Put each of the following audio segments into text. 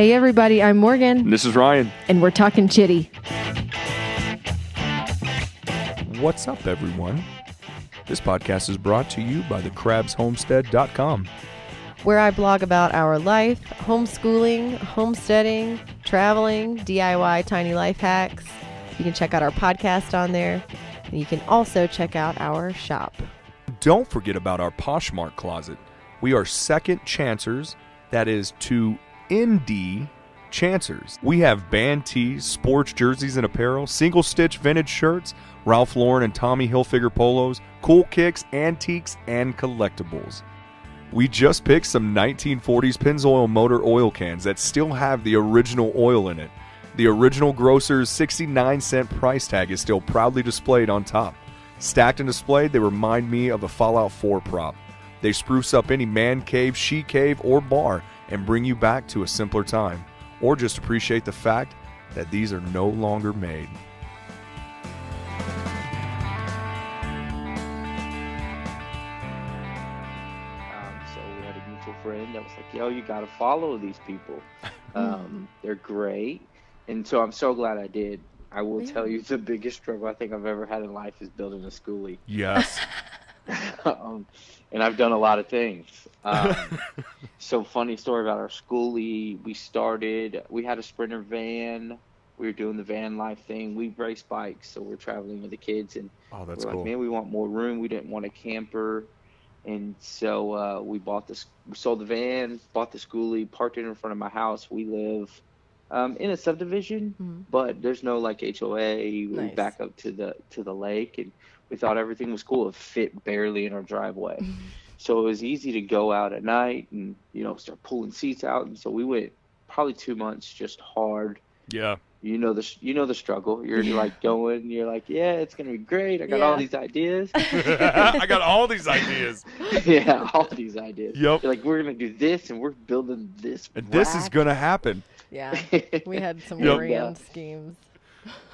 Hey everybody, I'm Morgan. And this is Ryan. And we're talking Chitty. What's up, everyone? This podcast is brought to you by thecrabshomestead.com, where I blog about our life, homeschooling, homesteading, traveling, DIY tiny life hacks. You can check out our podcast on there, and you can also check out our shop. Don't forget about our Poshmark closet. We are second chancers, that is to indie chancers. We have band tees, sports jerseys and apparel, single stitch vintage shirts, Ralph Lauren and Tommy Hilfiger polos, cool kicks, antiques, and collectibles. We just picked some 1940s Pennzoil motor oil cans that still have the original oil in it. The original grocer's 69-cent price tag is still proudly displayed on top. Stacked and displayed, they remind me of a Fallout 4 prop. They spruce up any man cave, she cave, or bar and bring you back to a simpler time. Or just appreciate the fact that these are no longer made. So we had a mutual friend that was like, yo, you got to follow these people. They're great. And so I'm so glad I did. I will tell you the biggest struggle I think I've ever had in life is building a schoolie. Yes. And I've done a lot of things. So funny story about our schoolie. We had a Sprinter van. We were doing the van life thing. We race bikes, so we're traveling with the kids. And Oh, that's we're cool. like, man, we want more room. We didn't want a camper. And so we sold the van, bought the schoolie, parked it in front of my house. We live in a subdivision, but there's no like HOA. We back up to the lake, and we thought everything was cool. It fit barely in our driveway. So it was easy to go out at night and, start pulling seats out. And so we went probably 2 months just hard. Yeah. You know the struggle. You're like going, you're like, yeah, it's going to be great. I got all these ideas. I got all these ideas. Yeah, all these ideas. Yep. You're like, we're going to do this, and we're building this. And this is going to happen. Yeah, we had some grand schemes.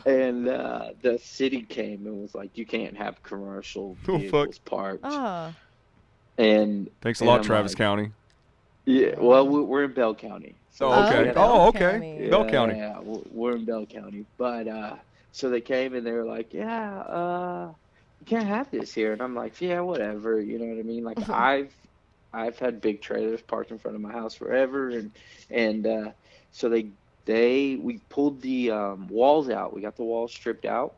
And the city came and was like, you can't have commercial vehicles parked. Oh. And thanks a lot, Travis County. Yeah, well, we're in Bell County. So okay. County. Bell County. Yeah, we're in Bell County. But so they came and they were like, you can't have this here. And I'm like, yeah, whatever. You know what I mean? Like I've had big trailers parked in front of my house forever, and so we pulled the walls out. We got the walls stripped out,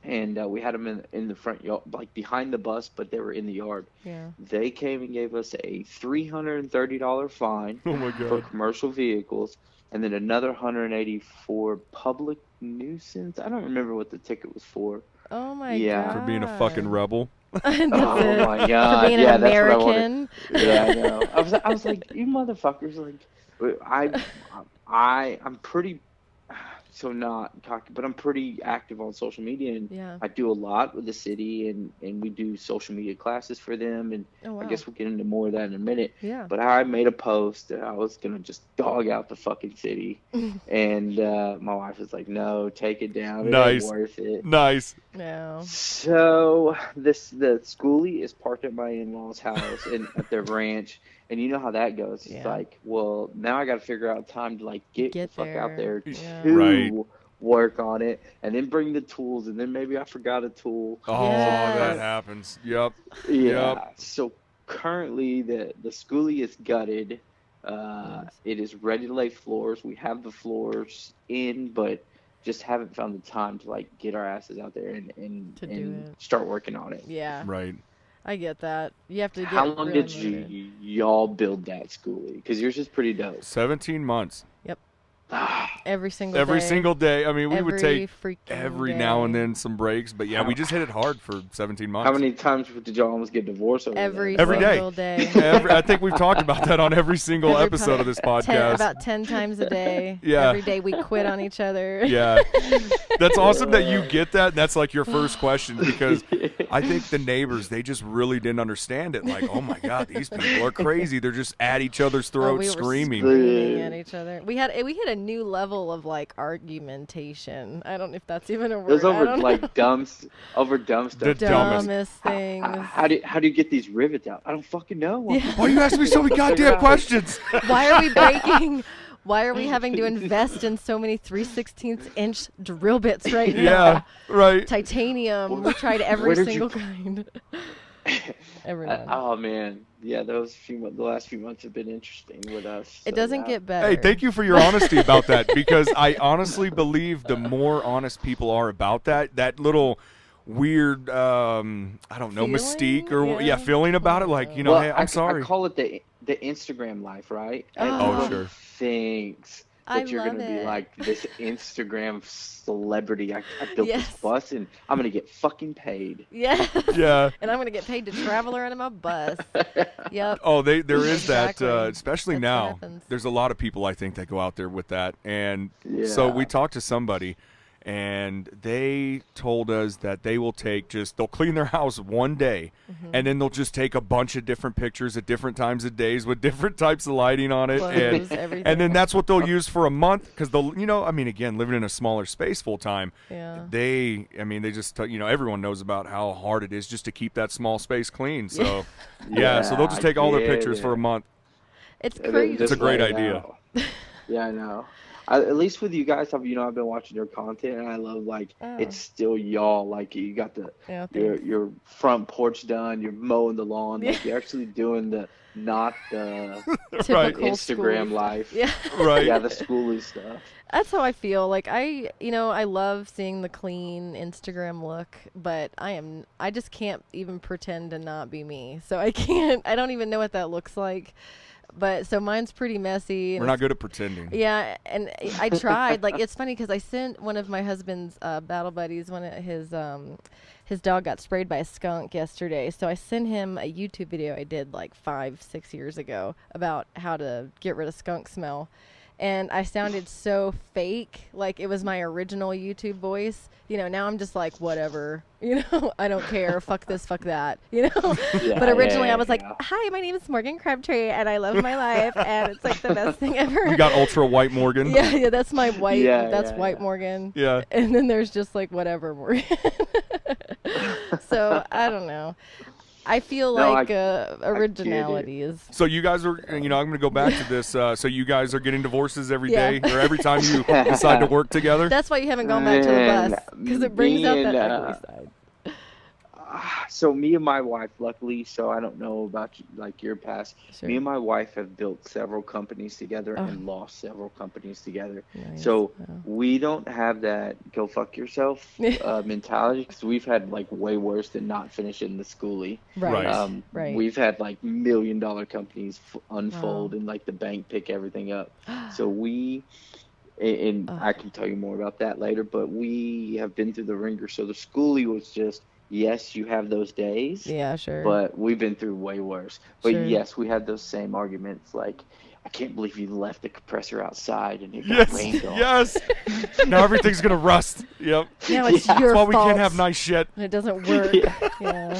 and we had them in the front yard, like behind the bus, but they were in the yard. Yeah. They came and gave us a $330 fine for commercial vehicles, and then another $180 for public nuisance. I don't remember what the ticket was for. Oh my god. For being a fucking rebel. Oh my god. For being an American. Yeah, I know. I was like, you motherfuckers, like I'm pretty not cocky, but I'm pretty active on social media, and I do a lot with the city, and we do social media classes for them, and I guess we'll get into more of that in a minute. Yeah. But I made a post that I was gonna just dog out the fucking city, and my wife was like, "No, take it down. It ain't worth it." Nice. No. So the schoolie is parked at my in-laws' house and at their ranch. And you know how that goes. It's like, well, now I got to figure out time to like get the fuck out there to work on it, and then bring the tools, and then maybe I forgot a tool. Oh, that happens. Yep. Yeah. Yep. So currently the schoolie is gutted. It is ready to lay floors. We have the floors in, but just haven't found the time to like get our asses out there and start working on it. Yeah. Right. I get that. You have to get How long did motivated. y'all build that schoolie? Because yours is pretty dope. 17 months. Yep. Every single day. I mean, we would take every now and then some breaks, but yeah, we just hit it hard for 17 months. How many times did y'all almost get divorced over every that? day? I think we've talked about that on every single episode of this podcast. About 10 times a day. Yeah. Every day we quit on each other. Yeah. That's awesome that you get that. And that's like your first question, because I think the neighbors, they just really didn't understand it. Like, oh my God, these people are crazy. They're just at each other's throats we screaming. Were screaming at each other. We hit a new level of like argumentation. I don't know if that's even a word. It was over like dumb stuff. The dumbest things. How do you get these rivets out? I don't fucking know. Why are you asking me so many goddamn questions? Why are we breaking? Why are we having to invest in so many 3/16-inch drill bits right now? Yeah, right. Titanium. We tried every single kind. Oh man, yeah, the last few months have been interesting with us. It doesn't get better. Hey, thank you for your honesty about that, because I honestly believe the more honest people are about that little weird, I don't know, feeling? mystique or feeling about it, like, well, hey, I'm sorry. I call it the Instagram life, right? And Oh, sure. Thinks that you're going to be like this Instagram celebrity. I built this bus and I'm going to get fucking paid. Yeah. Yeah. And I'm going to get paid to travel around in my bus. Yep. Oh, there is Exactly. that, especially That's now. what happens. There's a lot of people, I think, that go out there with that. And so we talked to somebody, and they told us that they will they'll clean their house one day, and then they'll just take a bunch of different pictures at different times of days with different types of lighting on it. Clothes, everything. And then that's what they'll use for a month, because they'll, again, living in a smaller space full time, they just, everyone knows about how hard it is just to keep that small space clean. So, so they'll just take all their pictures for a month. It's crazy. It's a great idea. Yeah, I know. At least with you guys, I've been watching your content, and I love, it's still y'all. Like, you got your front porch done, you're mowing the lawn, like, you're actually doing not the typical Instagram school life. Yeah. Right. Yeah, the schooly stuff. That's how I feel. Like, I love seeing the clean Instagram look, but I just can't even pretend to not be me. So I don't even know what that looks like. But so mine's pretty messy. We're not good at pretending. Yeah, and I tried. Like, it's funny because I sent one of my husband's battle buddies, one of his dog got sprayed by a skunk yesterday. So I sent him a YouTube video I did like 5-6 years ago about how to get rid of skunk smell. And I sounded so fake, like it was my original YouTube voice. Now I'm just like, whatever. I don't care. Fuck this, fuck that. But originally I was like, hi, my name is Morgan Crabtree, and I love my life, and it's like the best thing ever. You got Ultra White Morgan. Yeah, that's my white. That's White Morgan. Yeah. And then there's just like whatever Morgan. So I don't know. I feel like originality is. So you guys are, I'm going to go back to this. So you guys are getting divorces every day, or every time you decide to work together? That's why you haven't gone back to the bus, because it brings out that ugly side. So me and my wife, luckily, so I don't know about your past. Sure. Me and my wife have built several companies together and lost several companies together. Nice. So we don't have that go fuck yourself mentality, because we've had way worse than not finishing the schoolie. Right. Right. We've had $1 million companies unfold and the bank pick everything up. So and I can tell you more about that later, but we have been through the ringer. So the schoolie was just, yes, you have those days. Yeah, sure. But we've been through way worse. But sure. Yes, we had those same arguments. Like, I can't believe you left the compressor outside and it got rained on. Yes. Now everything's gonna rust. Yep. Now it's your That's why fault. we can't have nice shit. And it doesn't work. Yeah.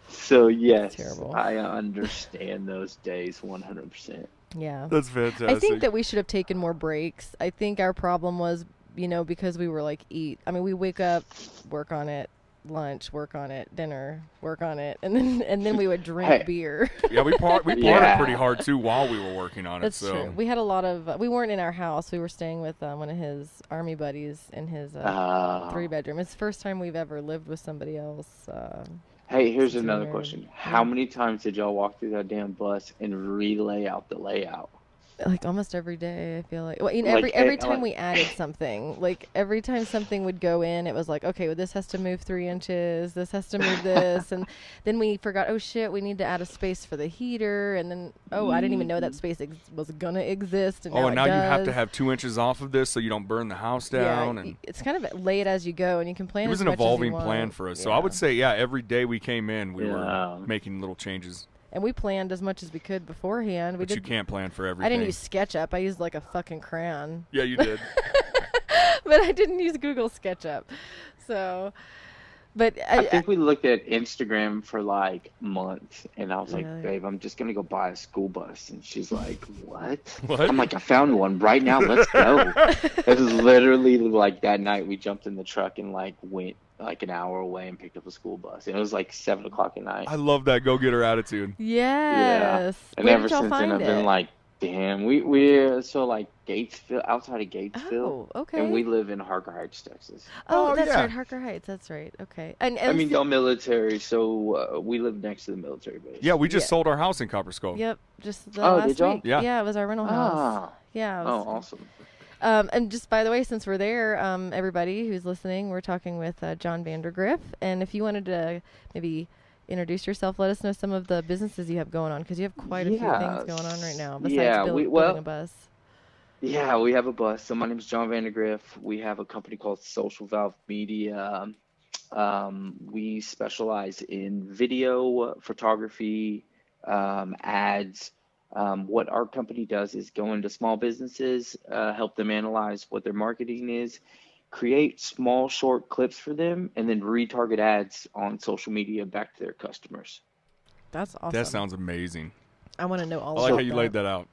So yes, terrible. I understand those days 100%. Yeah. That's fantastic. I think that we should have taken more breaks. I think our problem was, because we were we wake up, work on it, lunch, work on it, dinner, work on it, and then we would drink beer. Yeah, we partied pretty hard too while we were working on it. That's true. We had a lot of. We weren't in our house. We were staying with one of his army buddies in his 3-bedroom. It's the first time we've ever lived with somebody else. Hey, here's another question. How many times did y'all walk through that damn bus and relay out the layout? Almost every day, I feel like. Well, every time we added something, every time something would go in, it was like, okay, well, this has to move 3 inches, this has to move this, and then we forgot, oh shit, we need to add a space for the heater, and then, I didn't even know that space was gonna exist, and now you have to have 2 inches off of this so you don't burn the house down. And it's kind of lay it as you go, and you can plan. It was an evolving plan for us, so I would say, every day we came in, we were making little changes. And we planned as much as we could beforehand. But you can't plan for everything. I didn't use SketchUp. I used a fucking crayon. Yeah, you did. But I didn't use Google SketchUp. So, but I think we looked at Instagram for months, and I was like, babe, I'm just going to go buy a school bus. And she's like, what? I'm like, I found one right now. Let's go. It was literally that night we jumped in the truck and went an hour away and picked up a school bus. And it was 7 o'clock at night. I love that go-getter attitude. Yes. Yeah. And ever since then, I've been Damn, we're so like Gatesville, outside of Gatesville, Oh, and okay. we live in Harker Heights, Texas. Oh, Oh, that's yeah. right, Harker Heights. That's right. Okay. And I and mean, don't military, so we live next to the military Yeah, base. we just yeah. sold our house in Copper Skull. Yep. Just the Oh, last did y'all? week. Yeah. Yeah, it was our rental house. Ah, Yeah. It oh, was, awesome. and just by the way, since we're there, everybody who's listening, we're talking with Jon Vandergriff. And if you wanted to maybe introduce yourself, let us know some of the businesses you have going on, because you have quite a few things Yeah, going on right now besides yeah. building a bus. Yeah, we have a bus. So my name is Jon Vandergriff. We have a company called Social Valve Media. We specialize in video photography, ads. What our company does is go into small businesses, help them analyze what their marketing is, create small, short clips for them, and then retarget ads on social media back to their customers. That's awesome. That sounds amazing. I want to know all I like about how you laid that out.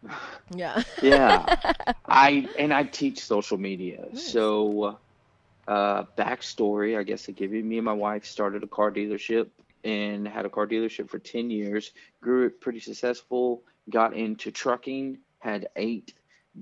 Yeah. Yeah, I teach social media. Nice. So backstory, I guess, to give you, me and my wife started a car dealership and had a car dealership for 10 years, grew it pretty successful, got into trucking, had 8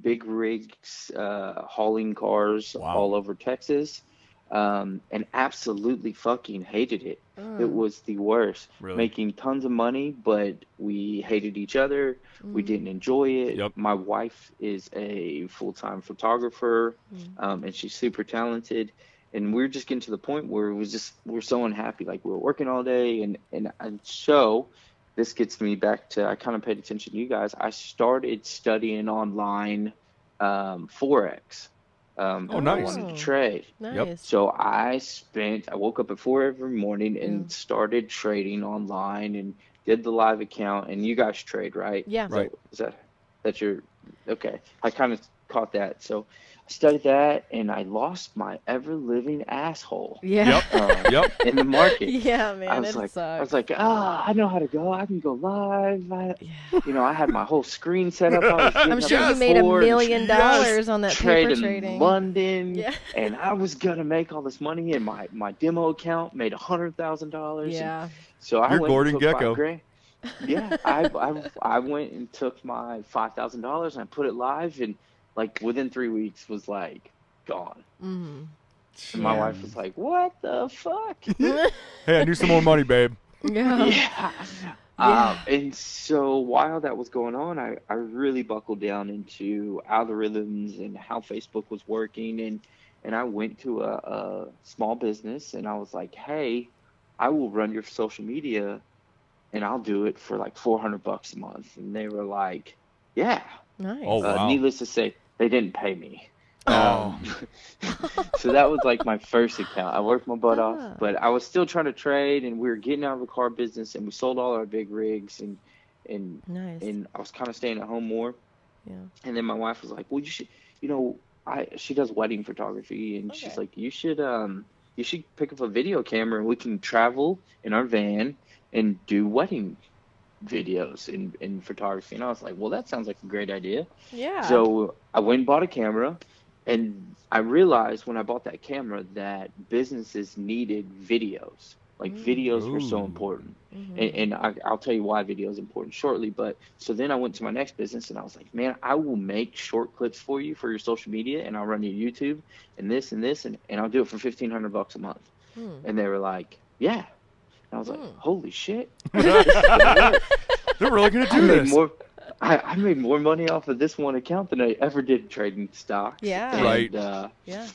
big rigs hauling cars Wow. all over Texas, and absolutely fucking hated it. It was the worst. Really? Making tons of money, but we hated each other. We didn't enjoy it. Yep. My wife is a full-time photographer, and she's super talented. And we're just getting to the point where we're so unhappy. Like, we're working all day, and so this gets me back to, I kind of paid attention to you guys. I started studying online Forex. Oh, I nice. wanted to trade. Nice. Yep. So I woke up at 4 every morning and started trading online and did the live account. And you guys trade, right? Yeah. Right. That's your, okay. I kind of caught that. So I studied that and I lost my ever living asshole. Yeah. Yep. In the market. Yeah, man. I was It sucks. like, I know how to go. I can go live. I had my whole screen set up. I was getting I'm up sure at you made $1 4 million on that paper trade trading. in London, Yeah. and I was gonna make all this money. And my demo account made $100,000. Yeah. So I You're went Gordon and took Gekko. $5,000. Yeah, I went and took my $5,000 and I put it live, and like within 3 weeks was like gone. Mm-hmm. And my wife was like, "What the fuck?" Hey, I need some more money, babe. Yeah. Yeah. Yeah. And so while that was going on, I really buckled down into algorithms and how Facebook was working. And I went to a small business and I was like, hey, I will run your social media and I'll do it for like $400 a month. And they were like, yeah. Nice. Oh, wow. Needless to say, they didn't pay me. Oh. So that was like my first account. I worked my butt off, but I was still trying to trade, and we were getting out of the car business, and we sold all our big rigs, and Nice. and I was kind of staying at home more. Yeah. And then my wife was like, "Well, you should, she does wedding photography, and she's like, you should pick up a video camera, and we can travel in our van and do wedding videos in photography." And I was like, well, that sounds like a great idea. Yeah. So I went and bought a camera, and I realized when I bought that camera that businesses needed videos. Like, videos were so important. And I'll tell you why video is important shortly. But so then I went to my next business, and I was like, man, I will make short clips for you for your social media, and I'll run your YouTube and this and this, and I'll do it for $1,500 a month. And they were like, yeah. And I was like, holy shit. They're really going to do this. I made more money off of this one account than I ever did trading stocks. Yeah. And, Right. Yeah.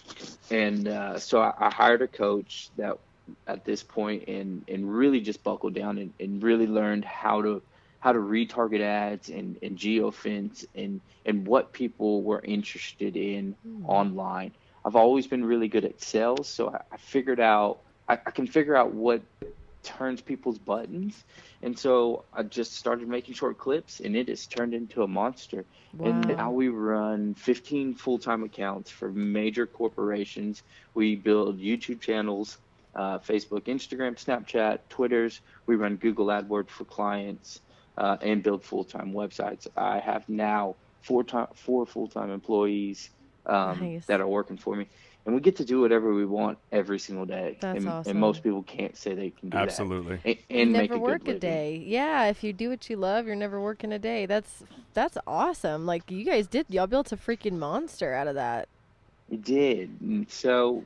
And so I hired a coach that at this point and really just buckled down and really learned how to retarget ads and geofence and what people were interested in online. I've always been really good at sales, so I figured out I can figure out what turns people's buttons. And so I just started making short clips, and it has turned into a monster. Wow. And now we run 15 full-time accounts for major corporations. We build YouTube channels, Facebook, Instagram, Snapchat, Twitters. We run Google AdWords for clients and build full-time websites. I have now four full-time employees Nice. that are working for me. and we get to do whatever we want every single day. That's and, awesome. And most people can't say they can do Absolutely. that. You And never make work good a living. day. Yeah, if you do what you love, you're never working a day. That's awesome. Like, you guys y'all built a freaking monster out of that. We did. And so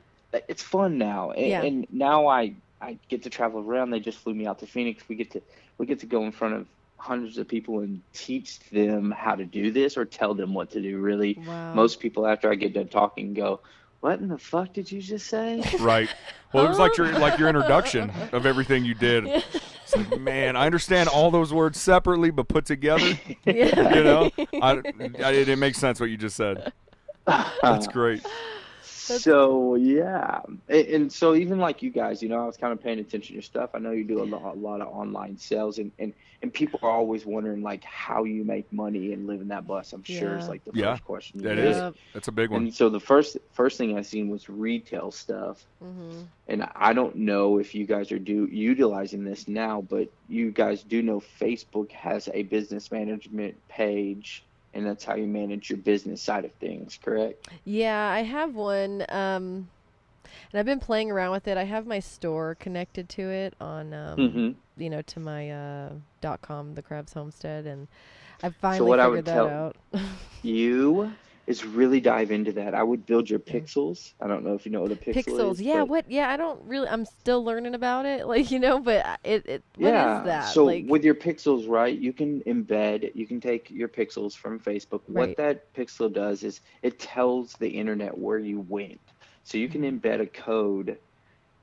it's fun now. Yeah. And now I get to travel around. They just flew me out to Phoenix. We get to go in front of hundreds of people and teach them how to do this, or tell them what to do. Really, Wow. most people after I get done talking go, "What in the fuck did you just say?" Right. Well, it was like your introduction of everything you did. It's like, man, I understand all those words separately, but put together, Yeah. you know, it makes sense what you just said. That's great. So yeah, and so even like you guys, I was kind of paying attention to your stuff. I know you do a lot of online sales, and people are always wondering like how you make money and live in that bus. I'm sure it's like the first question. That is. That's a big one. And so the first thing I seen was retail stuff, and I don't know if you guys are utilizing this now, but you guys do know Facebook has a business management page. And that's how you manage your business side of things, correct? Yeah, I have one, and I've been playing around with it. I have my store connected to it on, to my .com, the Krabs Homestead, and I finally figured that out. You is really dive into that. I would build your pixels. I don't know if you know what a pixel is. Yeah, what? Yeah, I don't really. I'm still learning about it, but what is that? So with your pixels, right? You can take your pixels from Facebook. Right. What that pixel does is it tells the internet where you went. So you can embed a code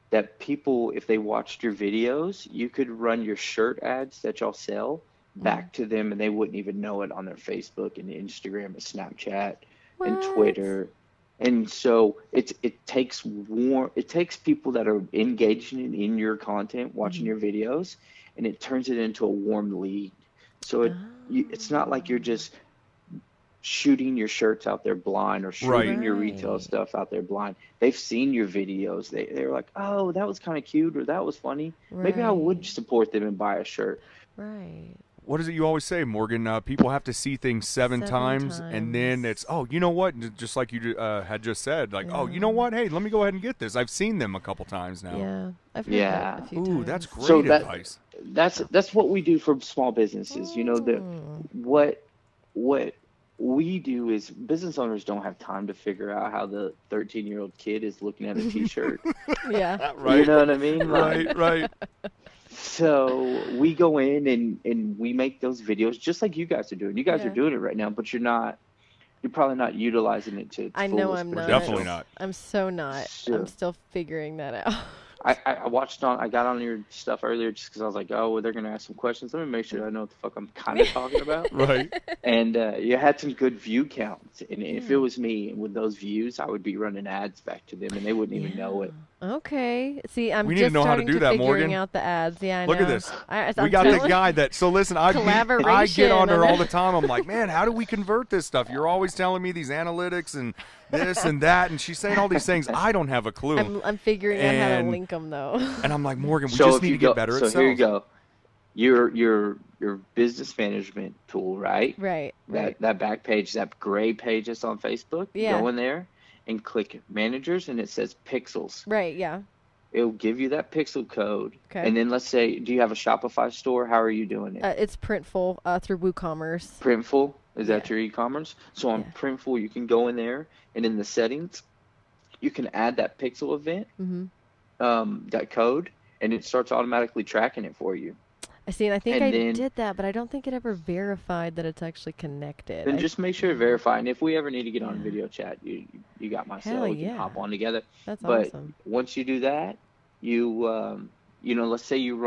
that people, if they watched your videos, you could run your shirt ads that y'all sell back to them, and they wouldn't even know it on their Facebook and Instagram and Snapchat and Twitter. And so it takes people that are engaging in your content, watching your videos, and it turns it into a warm lead. So it's not like you're just shooting your shirts out there blind, or shooting your retail stuff out there blind. They've seen your videos. They're like, oh, that was kind of cute, or that was funny. Maybe I would support them and buy a shirt. Right. What is it you always say, Morgan? People have to see things seven times, and then it's, oh, you know what? Just like you had just said, like, oh, you know what? Hey, let me go ahead and get this. I've seen them a couple times now. Yeah, I've heard that a few times. That's great advice. That's what we do for small businesses. What we do is, business owners don't have time to figure out how the 13-year-old kid is looking at a T-shirt. Yeah. Right. You know what I mean? Right. So we go in and we make those videos just like you guys are doing. You guys are doing it right now, but you're probably not utilizing it to its I know I'm fullest not. Definitely not. I'm so not. I'm still figuring that out. I got on your stuff earlier just because I was like, oh, well, they're going to ask some questions. Let me make sure I know what the fuck I'm kind of talking about. Right. And you had some good view counts. And if it was me with those views, I would be running ads back to them, and they wouldn't even know it. Okay. See, I'm We need just to know how to starting do that, figuring Morgan. out the ads. Yeah, I know. Look at this. I'm We got the telling- guy that. So listen, I get Collaboration. on her all the time. I'm like, man, how do we convert this stuff? You're always telling me these analytics and this and that, and she's saying all these things. I don't have a clue. I'm figuring out how to link them though. And I'm like, Morgan, we just need to get better at sales. So here you go. Your business management tool, right? Right. That back page, that gray page that's on Facebook. Yeah. Go in there and click managers, and it says pixels. Right. Yeah. It'll give you that pixel code. Okay. And then let's say, do you have a Shopify store? How are you doing it? It's Printful through WooCommerce. Printful? Is that your e-commerce? So on Printful, you can go in there, and in the settings, you can add that pixel event, that code, and it starts automatically tracking it for you. I see, and I think I did that, but I don't think it ever verified that it's actually connected. Then just make sure to verify, and if we ever need to get on video chat, you got my cell. We can hop on together. That's but awesome. Once you do that, you let's say you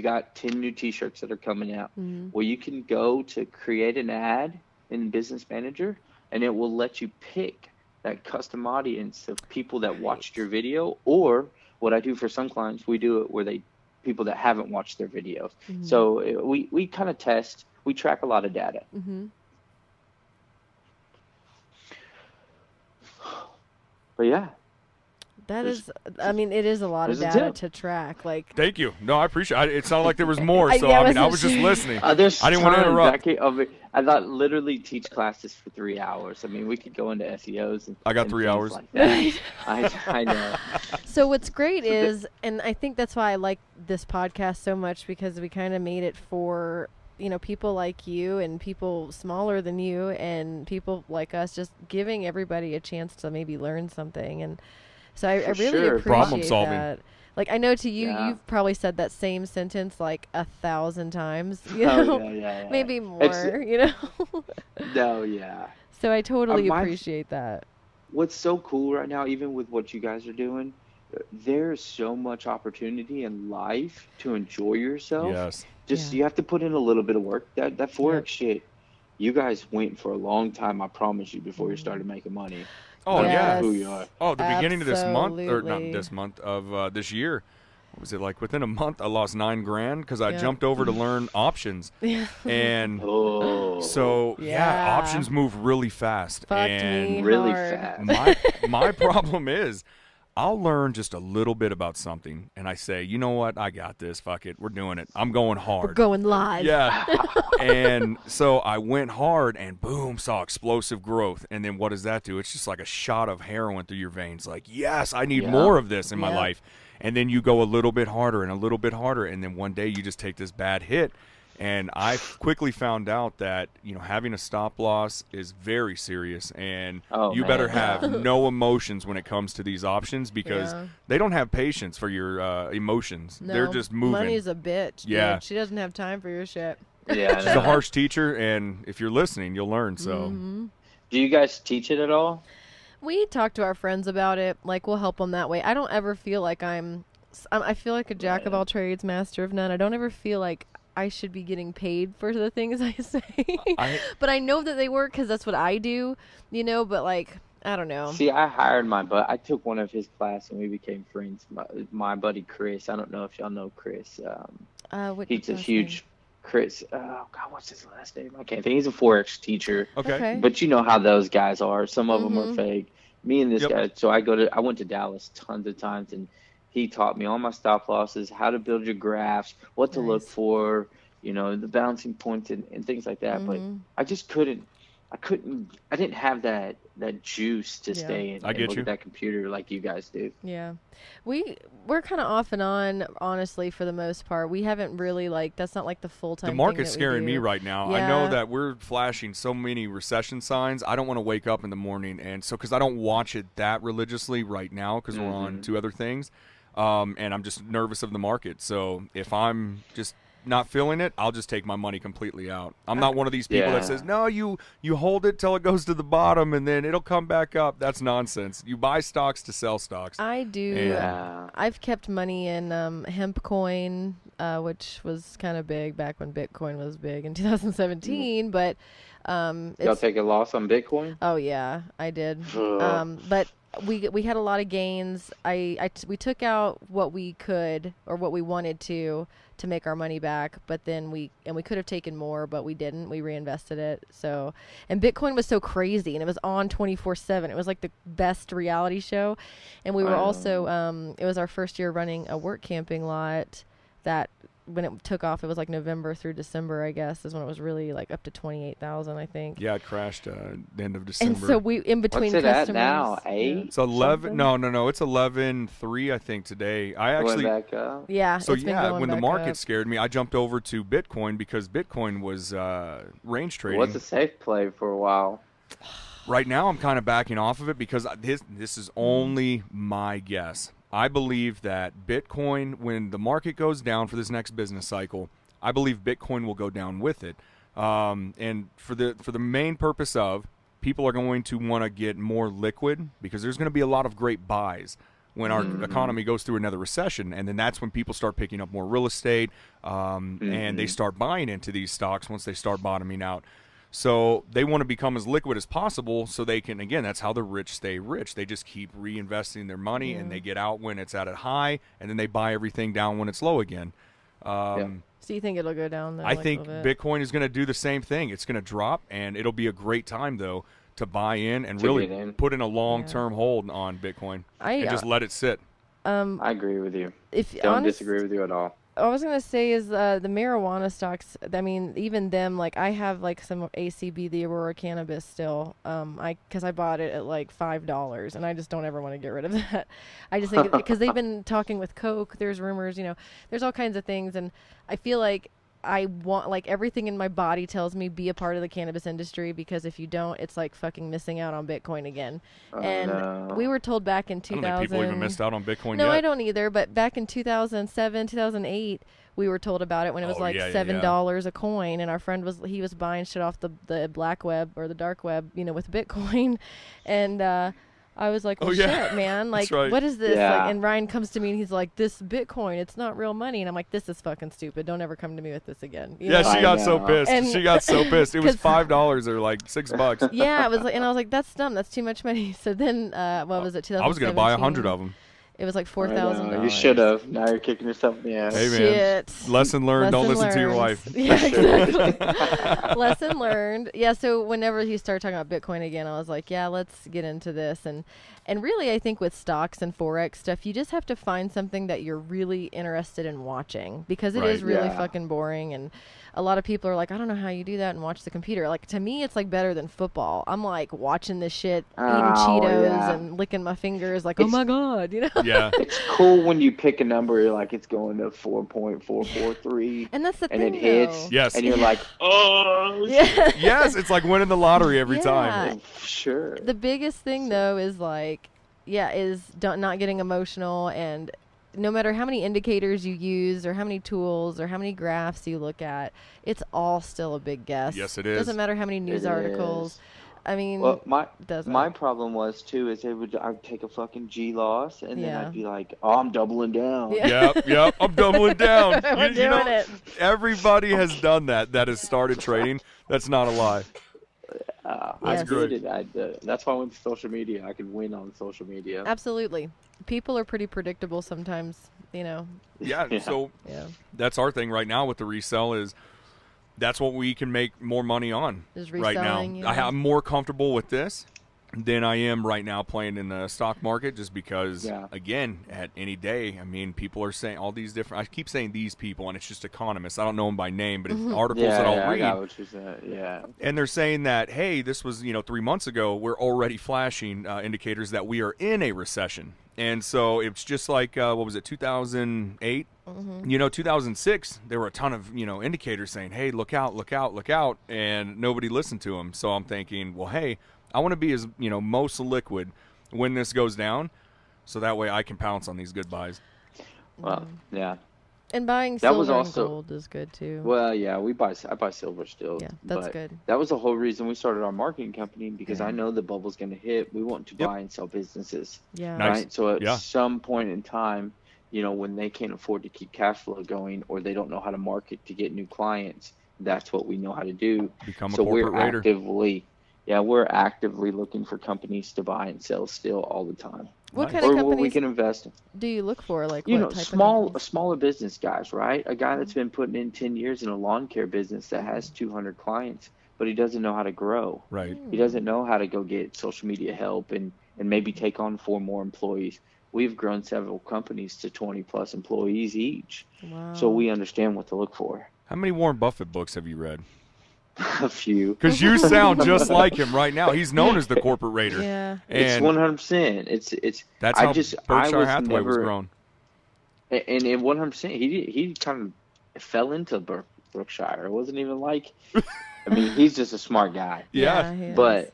got 10 new T-shirts that are coming out. Well, you can go to create an ad in Business Manager, and it will let you pick that custom audience of people that watched your video, or what I do for some clients, we do it where people that haven't watched their videos. So we kind of test. We track a lot of data. But yeah. That is, I mean, it is a lot of data to track. Like, thank you. No, I appreciate it. It sounded like there was more, so I I was just listening. I didn't want to interrupt. I thought literally teach classes for 3 hours. I mean, we could go into SEOs. I got 3 hours. Like that. I know. So what's great is, and I think that's why I like this podcast so much, because we kind of made it for, you know, people like you and people smaller than you and people like us, just giving everybody a chance to maybe learn something. And so I really appreciate problem solving. that. Like, I know to you, you've probably said that same sentence like 1,000 times, you know, maybe more, you know? No, yeah. So I totally appreciate that. What's so cool right now, even with what you guys are doing, there's so much opportunity in life to enjoy yourself. Yes. Just you have to put in a little bit of work. That Forex shit, you guys went for a long time, I promise you, before you started making money. Oh, yeah. Who you are. Oh, the beginning of this month, or not this month, of this year, what was it, like within a month I lost $9,000 because I jumped over to learn options. And so, options move really fast. Really fast. My problem is, I'll learn just a little bit about something, and I say, you know what, I got this, fuck it, we're doing it. I'm going hard. We're going live. Yeah. And so I went hard, and boom, saw explosive growth. And then what does that do? It's just like a shot of heroin through your veins. Like, yes, I need more of this in my life. And then you go a little bit harder and a little bit harder, and then one day you just take this bad hit. And I quickly found out that, you know, having a stop loss is very serious, and you better have no emotions when it comes to these options, because they don't have patience for your emotions. No, they're just moving. Money's a bitch. Yeah. Dude. She doesn't have time for your shit. Yeah, she's a harsh teacher, and if you're listening, you'll learn. So, do you guys teach it at all? We talk to our friends about it. Like, we'll help them that way. I don't ever feel like I feel like a jack of all trades, master of none. I don't ever feel like I should be getting paid for the things I say. But I know that they work because that's what I do, you know, but like, I don't know. See, I hired I took one of his class and we became friends. My buddy Chris, I don't know if y'all know Chris. He's a huge Chris. Oh God, what's his last name? I can't think. He's a Forex teacher. Okay. But you know how those guys are. Some of them are fake. Me and this guy. So I went to Dallas tons of times, and he taught me all my stop losses, how to build your graphs, what to look for, you know, the bouncing points and things like that. But I just couldn't. I didn't have that juice to stay and look at that computer like you guys do. Yeah. We're kind of off and on, honestly, for the most part. We haven't really, like, that's not like the full-time thing. The market's scaring me right now. Yeah. I know that we're flashing so many recession signs. I don't want to wake up in the morning, and so because I don't watch it that religiously right now because we're on 2 other things, and I'm just nervous of the market. So if I'm just not feeling it, I'll just take my money completely out. I'm not one of these people that says, no, you hold it till it goes to the bottom and then it'll come back up. That's nonsense. You buy stocks to sell stocks. I do. I've kept money in hemp coin, which was kind of big back when Bitcoin was big in 2017. But y'all take a loss on Bitcoin? Oh yeah, I did. But we had a lot of gains. We took out what we could or what we wanted to make our money back, but then we could have taken more, but we didn't. We reinvested it. So, and Bitcoin was so crazy, and it was on 24/7. It was like the best reality show. And we were also it was our first year running a work camping lot that when it took off, it was like November through December, I guess, is when it was really like up to 28,000, I think. Yeah, it crashed the end of December. And so we, in between What's it customers. at now? 8? It's 11. No. It's 11.3, I think, today. I actually. Going back up? Yeah. So when the market up. scared me, I jumped over to Bitcoin because Bitcoin was range trading. What's a safe play for a while? Right now, I'm kind of backing off of it because this is only my guess. I believe that Bitcoin, when the market goes down for this next business cycle, I believe Bitcoin will go down with it. And for the main purpose of, people are going to want to get more liquid because there's going to be a lot of great buys when our economy goes through another recession. And then that's when people start picking up more real estate and they start buying into these stocks once they start bottoming out. So they want to become as liquid as possible so they can, again, that's how the rich stay rich. They just keep reinvesting their money and they get out when it's at a high and then they buy everything down when it's low again. So you think it'll go down? Though, I think Bitcoin is going to do the same thing. It's going to drop, and it'll be a great time, though, to buy in and To really get in. put in a long-term hold on Bitcoin and just let it sit. I agree with you. If Don't disagree with you at all. I was gonna say is the marijuana stocks. I mean, even them. Like, I have like some ACB, the Aurora cannabis still. Because I bought it at like $5, and I just don't ever want to get rid of that. I just think because they've been talking with Coke. There's rumors, there's all kinds of things, and I feel like I want, like, everything in my body tells me be a part of the cannabis industry, because if you don't, it's like fucking missing out on Bitcoin again. We were told back in 2000. I don't think people even missed out on Bitcoin No, yet. I don't either. But back in 2007, 2008, we were told about it when it was $7 a coin, and our friend was buying shit off the black web or the dark web, with Bitcoin, and I was like, well, shit, man. Like, what is this? Yeah. Like, and Ryan comes to me and he's like, this Bitcoin, it's not real money. And I'm like, this is fucking stupid. Don't ever come to me with this again. She got so pissed. She got so pissed. It was $5 or like $6. Yeah, it was like, and I was like, that's dumb. That's too much money. So then, what was it? 2017? I was going to buy 100 of them. It was like $4,000. You should have. Now you're kicking yourself in the ass. Hey, man. Shit. Lesson learned. Don't listen to your wife. Yeah, exactly. Lesson learned. Yeah, so whenever he started talking about Bitcoin again, I was like, yeah, let's get into this. And really, I think with stocks and Forex stuff, you just have to find something that you're really interested in watching, because it is really fucking boring. And a lot of people are like, I don't know how you do that and watch the computer. Like, to me, it's like better than football. I'm like watching this shit, eating Cheetos and licking my fingers like, oh my God, Yeah. It's cool when you pick a number, like it's going to 4.443. And that's the thing, and it hits. Yes. And you're like, oh. Yeah. Yes, it's like winning the lottery every time. Sure. The biggest thing, though, is like, not getting emotional, and no matter how many indicators you use or how many tools or how many graphs you look at, it's all still a big guess. Yes, it is. Doesn't matter how many news articles. I mean, well, my problem was too is I'd take a fucking G loss and then I'd be like, oh, I'm doubling down. Yep, I'm doubling down. We're doing it. Everybody has done that has started trading. That's not a lie. That's good. That's why I went to social media. I could win on social media. Absolutely. People are pretty predictable sometimes, Yeah, so that's our thing right now with the resell is that's what we can make more money on right now. I'm more comfortable with this than I am right now playing in the stock market, just because, again, at any day, I mean, people are saying all these different, I keep saying these people, and it's just economists. I don't know them by name, but it's articles that I'll read. I got what you said. And they're saying that, hey, this was, 3 months ago, we're already flashing indicators that we are in a recession. And so it's just like, what was it, 2008? 2006, there were a ton of, indicators saying, hey, look out, look out, look out, and nobody listened to them. So I'm thinking, well, hey, I want to be as, most liquid when this goes down, so that way I can pounce on these good buys. Well, yeah. And buying silver and gold is good too. Well, yeah, I buy silver still. Yeah, that's good. That was the whole reason we started our marketing company, because I know the bubble's going to hit. We want to buy and sell businesses. Yeah. Nice. Right. So at some point in time, when they can't afford to keep cash flow going, or they don't know how to market to get new clients, that's what we know how to do. Become a corporate raider. We're actively looking for companies to buy and sell still all the time. What kind of companies what we can invest in? Do you look for? Like, smaller business guys, right? A guy that's been putting in 10 years in a lawn care business that has 200 clients, but he doesn't know how to grow. Right. He doesn't know how to go get social media help and maybe take on 4 more employees. We've grown several companies to 20 plus employees each. Wow. So we understand what to look for. How many Warren Buffett books have you read? A few. Because you sound just like him right now. He's known as the corporate raider. Yeah. It's 100%. It's. That's how Berkshire Hathaway was grown. And 100%, he kind of fell into Berkshire. It wasn't even like. I mean, he's just a smart guy. Yeah. But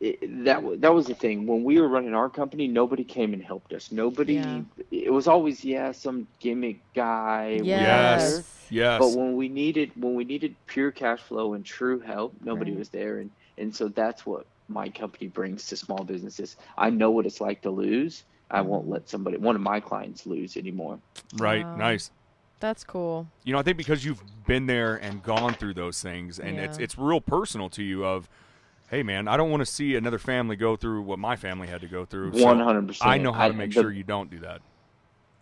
that was the thing. When we were running our company, nobody came and helped us. Nobody. It was always some gimmick guy. Yes. Yes. But when we needed pure cash flow and true help, nobody was there. And so that's what my company brings to small businesses. I know what it's like to lose. I won't let one of my clients lose anymore. Right. Wow. Nice. That's cool. I think because you've been there and gone through those things, and it's real personal to you of, hey, man, I don't want to see another family go through what my family had to go through. 100%. So I know how to make sure you don't do that.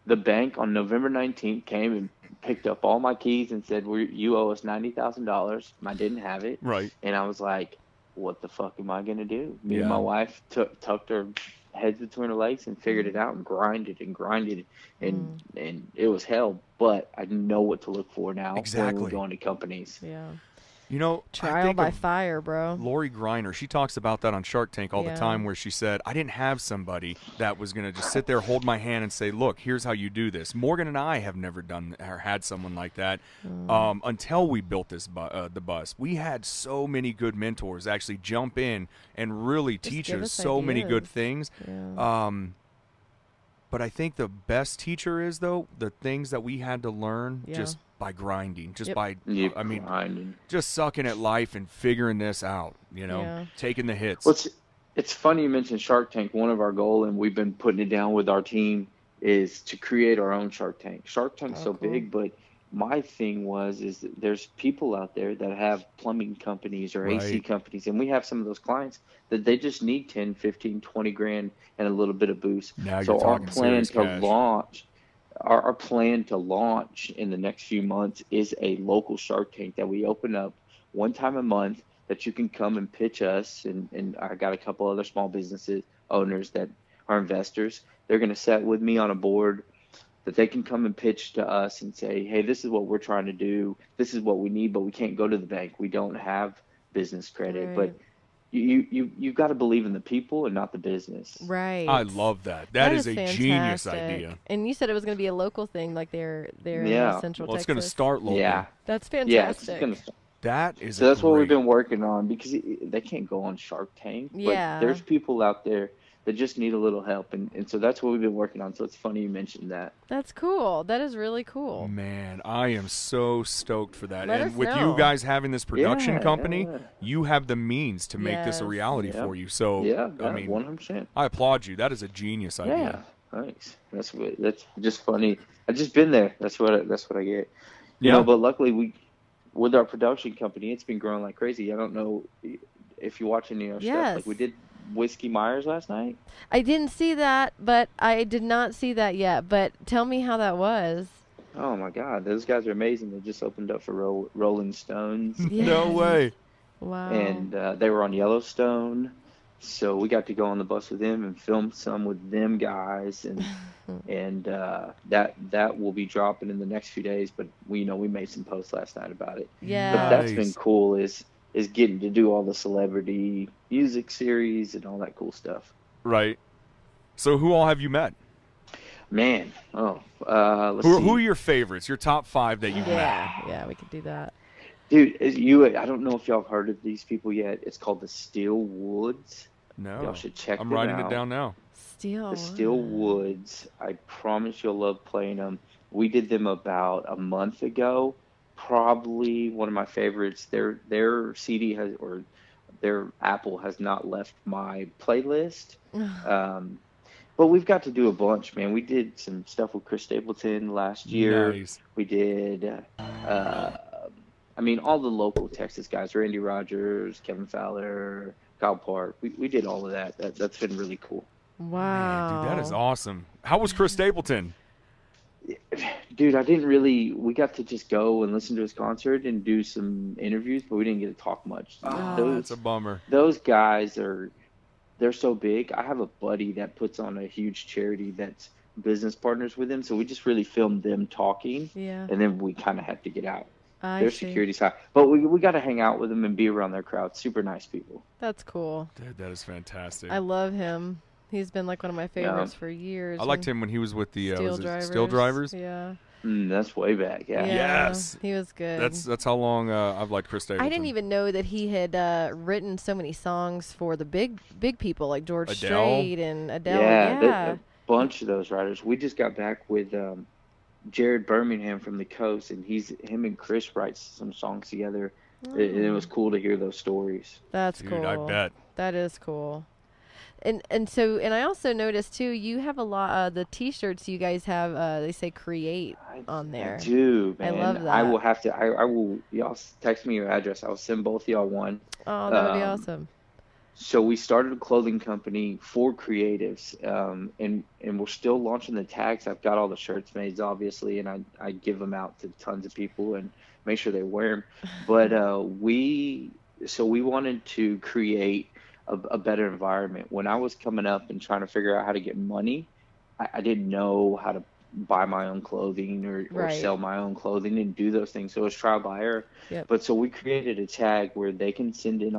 The bank on November 19th came and picked up all my keys and said, you owe us $90,000. I didn't have it. Right. And I was like, what the fuck am I going to do? Me and Yeah. my wife tucked our heads between our legs and figured it out and grinded and it was hell, but I know what to look for now when we go into companies. Yeah. You know, Trial by fire, bro. Lori Greiner, she talks about that on Shark Tank all the time, where she said, I didn't have somebody that was going to just sit there, hold my hand and say, look, here's how you do this. Morgan and I have never done or had someone like that until we built this the bus. We had so many good mentors actually jump in and really teach us so many good things. Yeah. But I think the best teacher is, though, the things that we had to learn just by grinding, just by, grinding. just sucking at life and figuring this out, you know, taking the hits. Well, it's funny you mentioned Shark Tank. One of our goals, and we've been putting it down with our team, is to create our own Shark Tank. Shark Tank's so big, but my thing is that there's people out there that have plumbing companies or AC companies, and we have some of those clients that they just need 10, 15, 20 grand and a little bit of boost. Now so you're our talking plan serious to cash. launch, our plan to launch in the next few months is a local Shark Tank that we open up one time a month that you can come and pitch us. And I got a couple other small businesses owners that are investors. They're going to sit with me on a board that they can come and pitch to us and say, hey, this is what we're trying to do. This is what we need, but we can't go to the bank. We don't have business credit. Right. But you've got to believe in the people and not the business. Right. I love that. That is a fantastic. genius idea. And you said it was going to be a local thing, like they're in Central Well, it's Texas. going to start local. Yeah. That's Yeah, fantastic. it's going to start. That is So that's what we've been working on, because they can't go on Shark Tank. Yeah. But there's people out there that just need a little help. And so that's what we've been working on. So it's funny you mentioned that. That's cool. That is really cool. Man, I am so stoked for that. Let and us with know. you guys having this production company, yeah. you have the means to make this a reality for you. So, I mean, 100%. I applaud you. That is a genius idea. Yeah, thanks. That's just funny. I've just been there. That's what I get. You know, but luckily with our production company, it's been growing like crazy. I don't know if you watch any of our stuff. Like we did Whiskey Myers last night. I didn't see that, but I did not see that yet. But tell me how that was. Oh my God, those guys are amazing. They just opened up for Rolling Stones. No way. Wow. And they were on Yellowstone. So we got to go on the bus with them and film some with them guys, and that will be dropping in the next few days. But we made some posts last night about it. Yeah. But that's been cool is getting to do all the celebrity music series and all that cool stuff. Right. So who all have you met? Man, let's see. Who are your favorites? Your top 5 that you've met? Yeah, we could do that. Dude, I don't know if y'all have heard of these people yet. It's called the Steel Woods. No. Y'all should check I'm them writing out. it down now. The Steel Woods. I promise you'll love playing them. We did them about a month ago. Probably one of my favorites. Their CD their Apple has not left my playlist. But we've got to do a bunch, man. We did some stuff with Chris Stapleton last year. Nice. We did, all the local Texas guys, Randy Rogers, Kevin Fowler, Kyle Park. We did all of that. That's been really cool. Wow. Man, dude, that is awesome. How was Chris Stapleton? Dude, we got to just go and listen to his concert and do some interviews, but we didn't get to talk much. That's a bummer. Those guys they're so big. I have a buddy that puts on a huge charity that's business partners with him, so we just really filmed them talking, and then we kind of had to get out. Their security's high. But we got to hang out with them and be around their crowd. Super nice people. That's cool. Dude, that is fantastic. I love him. He's been like one of my favorites for years. I liked him when he was with the Steel Drivers. Yeah. That's way back. Yeah. Yes. He was good. That's how long I've liked Chris Stapleton. I didn't even know that he had written so many songs for the big people like George Strait and Adele. Yeah. A bunch of those writers. We just got back with Jared Birmingham from the Coast, and him and Chris write some songs together. And it was cool to hear those stories. That's Dude, cool. I bet. That is cool. And I also noticed too, you have a lot the T-shirts you guys have. They say "create" on there. I do, man. I love that. I will have to. I will. Y'all text me your address. I'll send both y'all one. Oh, that would be awesome. So we started a clothing company for creatives, and we're still launching the tags. I've got all the shirts made, obviously, and I give them out to tons of people and make sure they wear them. But so we wanted to create a better environment. When I was coming up and trying to figure out how to get money, I didn't know how to buy my own clothing or Right. sell my own clothing and do those things. So it was trial by error. Yep. But so we created a tag where they can send in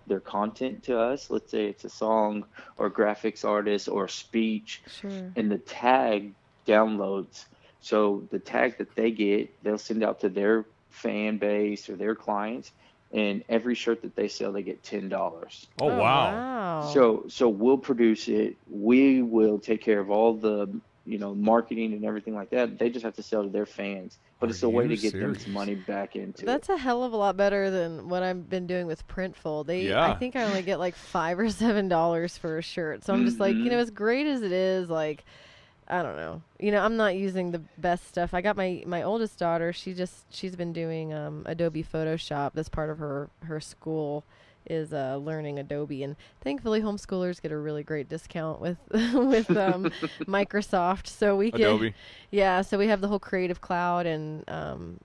their content to us. Let's say it's a song or a graphics artist or a speech, Sure. and the tag downloads. So the tag that they get, they'll send out to their fan base or their clients, and every shirt that they sell, they get $10. Oh, wow. Wow. So we'll produce it. We will take care of all the marketing and everything like that. They just have to sell to their fans. But it's a way to get them some money back into That's it. a hell of a lot better than what I've been doing with Printful. Yeah. I think I only get like $5 or $7 for a shirt. So I'm just like, as great as it is, like, I don't know. I'm not using the best stuff. I got my oldest daughter. She's been doing Adobe Photoshop. That's part of her school is learning Adobe, and thankfully homeschoolers get a really great discount with Microsoft. So we Adobe. So we have the whole Creative Cloud, and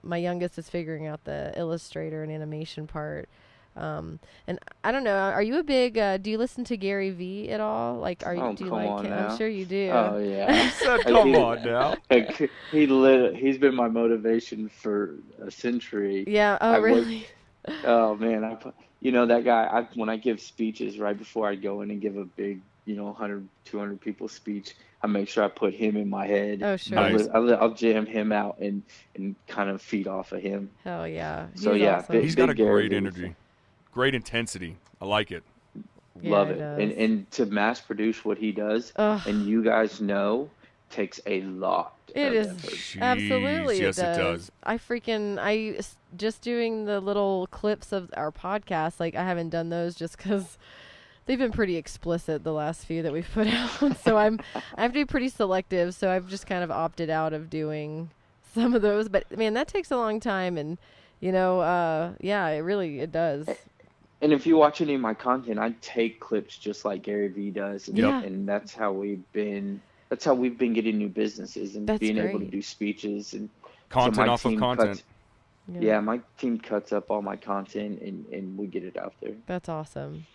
my youngest is figuring out the Illustrator and animation part. And I don't know, are you a big do you listen to Gary Vee at all? Like, do you like him? I'm sure you do. Oh yeah. Come on now. He's been my motivation for a century. Yeah. Oh, really? Oh man, that guy. When I give speeches, right before I go in and give a big 100, 200 people speech, I make sure I put him in my head. Oh, sure. Nice. I'll jam him out and kind of feed off of him. Hell yeah. So yeah, awesome. He's got a Gary great Vee. energy, great intensity. I like it. Love Yeah, it. he does. And to mass produce what he does, Ugh. and you guys know, takes a lot. It of is effort. absolutely. Yes, it does. I just doing the little clips of our podcast. Like, I haven't done those just because they've been pretty explicit, the last few that we've put out. So I have to be pretty selective. So I've just kind of opted out of doing some of those. But man, that takes a long time, and it does. And if you watch any of my content, I take clips just like Gary Vee does, and, Yeah. and that's how we've been getting new businesses and That's being able to great. do speeches and Content so my off of team content. my team cuts up all my content and we get it out there. That's awesome.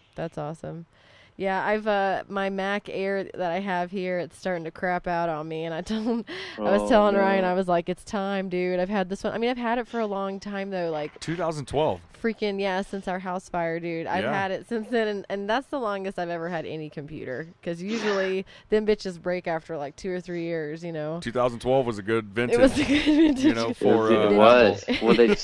Yeah, I've my Mac Air that I have here, it's starting to crap out on me, and I was telling no. Ryan, I was like, it's time, dude. I've had this one. I mean, I've had it for a long time though, like 2012. freaking since our house fire, dude. I've Yeah. had it since then, and that's the longest I've ever had any computer, because usually them bitches break after like 2 or 3 years, 2012 was a good vintage. It was a good vintage. For it Apple. was. Well,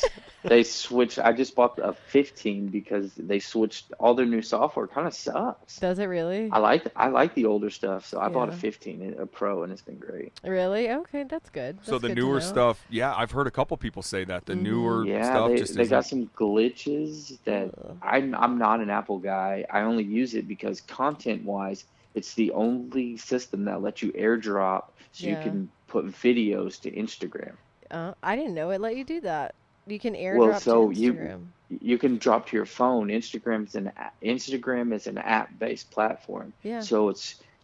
they switched. I just bought a 15 because they switched all their new software. Kind of sucks. Does it really? I like the older stuff, so I bought a Yeah. 15, a Pro, and it's been great. Really? Okay, that's good. So That's the good to newer know. stuff, I've heard a couple people say that the newer Yeah, stuff they just got isn't. some glitches that Ugh. I'm not an Apple guy. I only use it because content-wise, it's the only system that lets you AirDrop, so you Yeah. can put videos to Instagram. I didn't know it let you do that. You can airdrop Well, so to Instagram. you can drop to your phone. Instagram is an app-based platform. Yeah. So